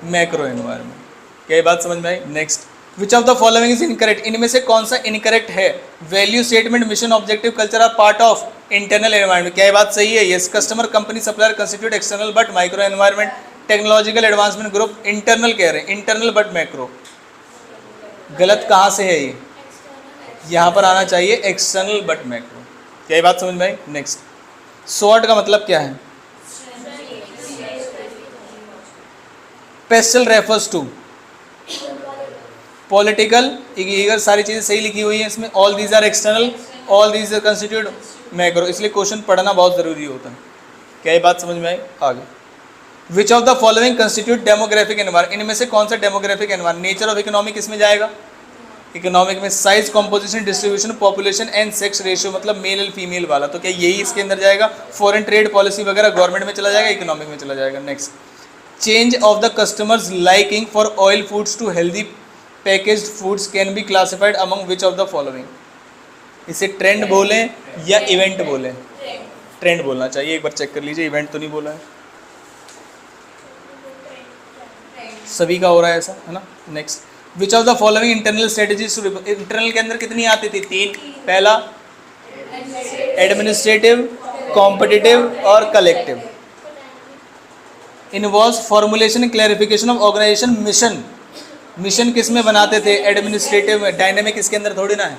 मैक्रो एनवायरमेंट, क्या ये बात समझ में आई? Next, which of the following is incorrect, इनमें से कौन सा इनकरेक्ट है? Value statement mission objective culture are part of internal environment, क्या ये बात सही है? Yes. Customer company supplier constitute external but micro environment. Technological advancement group internal कह रहे हैं, इंटरनल बट मैक्रो, गलत कहाँ से है ये? यहाँ पर आना चाहिए एक्सटर्नल बट मैक्रो, क्या ये बात समझ में आई? नेक्स्ट, सॉर्ट का मतलब क्या है? पेस्टल रेफर्स टू पॉलिटिकल, अगर सारी चीज़ें सही लिखी हुई हैं इसमें, all these are external, all these are constitute macro, इसलिए क्वेश्चन पढ़ना बहुत ज़रूरी होता है, क्या ये बात समझ में आई? आगे, which of the following constitute demographic environment, इनमें से कौन सा demographic environment? Nature of economic किसमें जाएगा? इकोनॉमिक में। Size, composition, distribution, population and sex ratio, मतलब मेल एंड फीमेल वाला, तो क्या यही इसके अंदर जाएगा? फॉरेन ट्रेड पॉलिसी वगैरह गवर्नमेंट में चला जाएगा, इकोनॉमिक में चला जाएगा। Next, change of the customers liking for oil foods to healthy packaged foods can be classified among which of the following, इसे ट्रेंड बोलें या इवेंट बोलें? ट्रेंड बोलना चाहिए, एक बार चेक कर लीजिए, इवेंट तो नहीं बोला है, सभी का हो रहा है ऐसा, है ना? Next, which of the following internal strategies, internal के अंदर कितनी आती थी? 3। पहला एडमिनिस्ट्रेटिव, कॉम्पिटिटिव और collective. Involves formulation, clarification of organisation mission, mission किस में बनाते थे? एडमिनिस्ट्रेटिव में। डायनेमिक इसके अंदर थोड़ी ना है,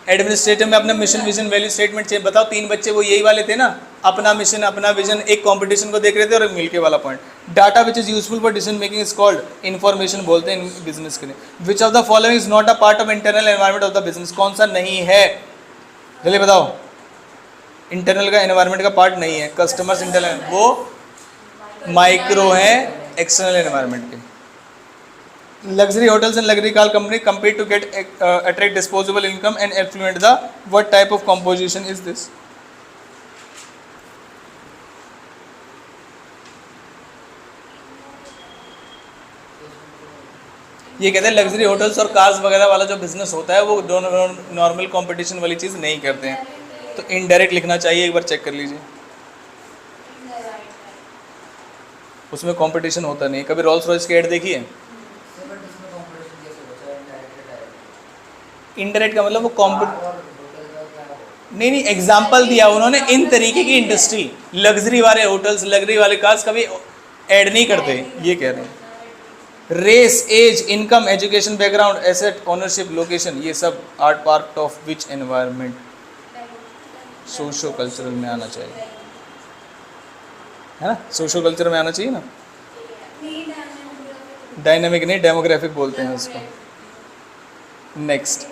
एडमिनिस्ट्रेटिव में अपना मिशन, विजन, वैल्यू स्टेटमेंट चाहिए। बताओ, 3 बच्चे वो यही वाले थे ना, अपना मिशन, अपना विजन, एक कंपटीशन को देख रहे थे और एक मिलके वाला point. Data which is useful for decision making is called information, बोलते हैं बिजनेस के लिए। विच of the following is not a part of internal environment of the business, कौन सा नहीं है? जल्दी बताओ, इंटरनल का एनवायरमेंट का पार्ट नहीं है। कस्टमर्स इंटरनल, वो माइक्रो है एक्सटर्नल एनवायरमेंट के। Luxury hotels and luxury car company compete to get attract disposable income and influence the, what type of composition is this? ये कहते हैं लग्जरी होटल्स और कार्स वगैरह वाला जो बिजनेस होता है वो नॉर्मल कंपटीशन वाली चीज़ नहीं करते हैं, तो इनडायरेक्ट लिखना चाहिए, एक बार चेक कर लीजिए, उसमें कंपटीशन होता नहीं। कभी रोल्स रॉयस की ऐड देखी है? इनडायरेक्ट का मतलब वो नहीं, एग्जाम्पल दिया उन्होंने, इन तरीके की इंडस्ट्री, लग्जरी वाले होटल्स, लग्जरी वाले कार्स कभी ऐड नहीं करते, ये कह रहे हैं। Race, age, income, education background, asset, ownership, location, ये सब are part of which environment? Socio cultural में आना चाहिए, है ना? सोशो कल्चर में आना चाहिए ना, डायनामिक नहीं, डेमोग्राफिक बोलते हैं उसको। Next,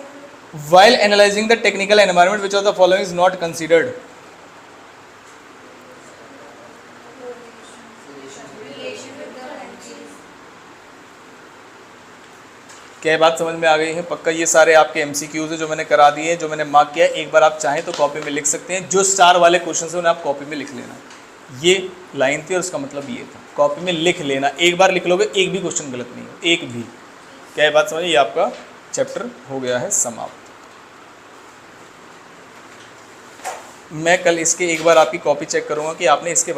while analyzing the technical environment which of the following is not considered? क्या बात समझ में आ गई है? पक्का ये सारे आपके MCQs है जो मैंने करा दिए, जो मैंने मार्क किया है। एक बार आप चाहें तो कॉपी में लिख सकते हैं, जो स्टार वाले क्वेश्चन है उन्हें आप कॉपी में लिख लेना। ये लाइन थी और उसका मतलब ये था। कॉपी में लिख लेना, एक बार लिख लोगे, एक भी क्वेश्चन गलत नहीं हो, एक भी। क्या ये बात समझिए? ये आपका चैप्टर हो गया है समाप्त। मैं कल इसके एक बार आपकी कॉपी चेक करूँगा कि आपने इसके बारे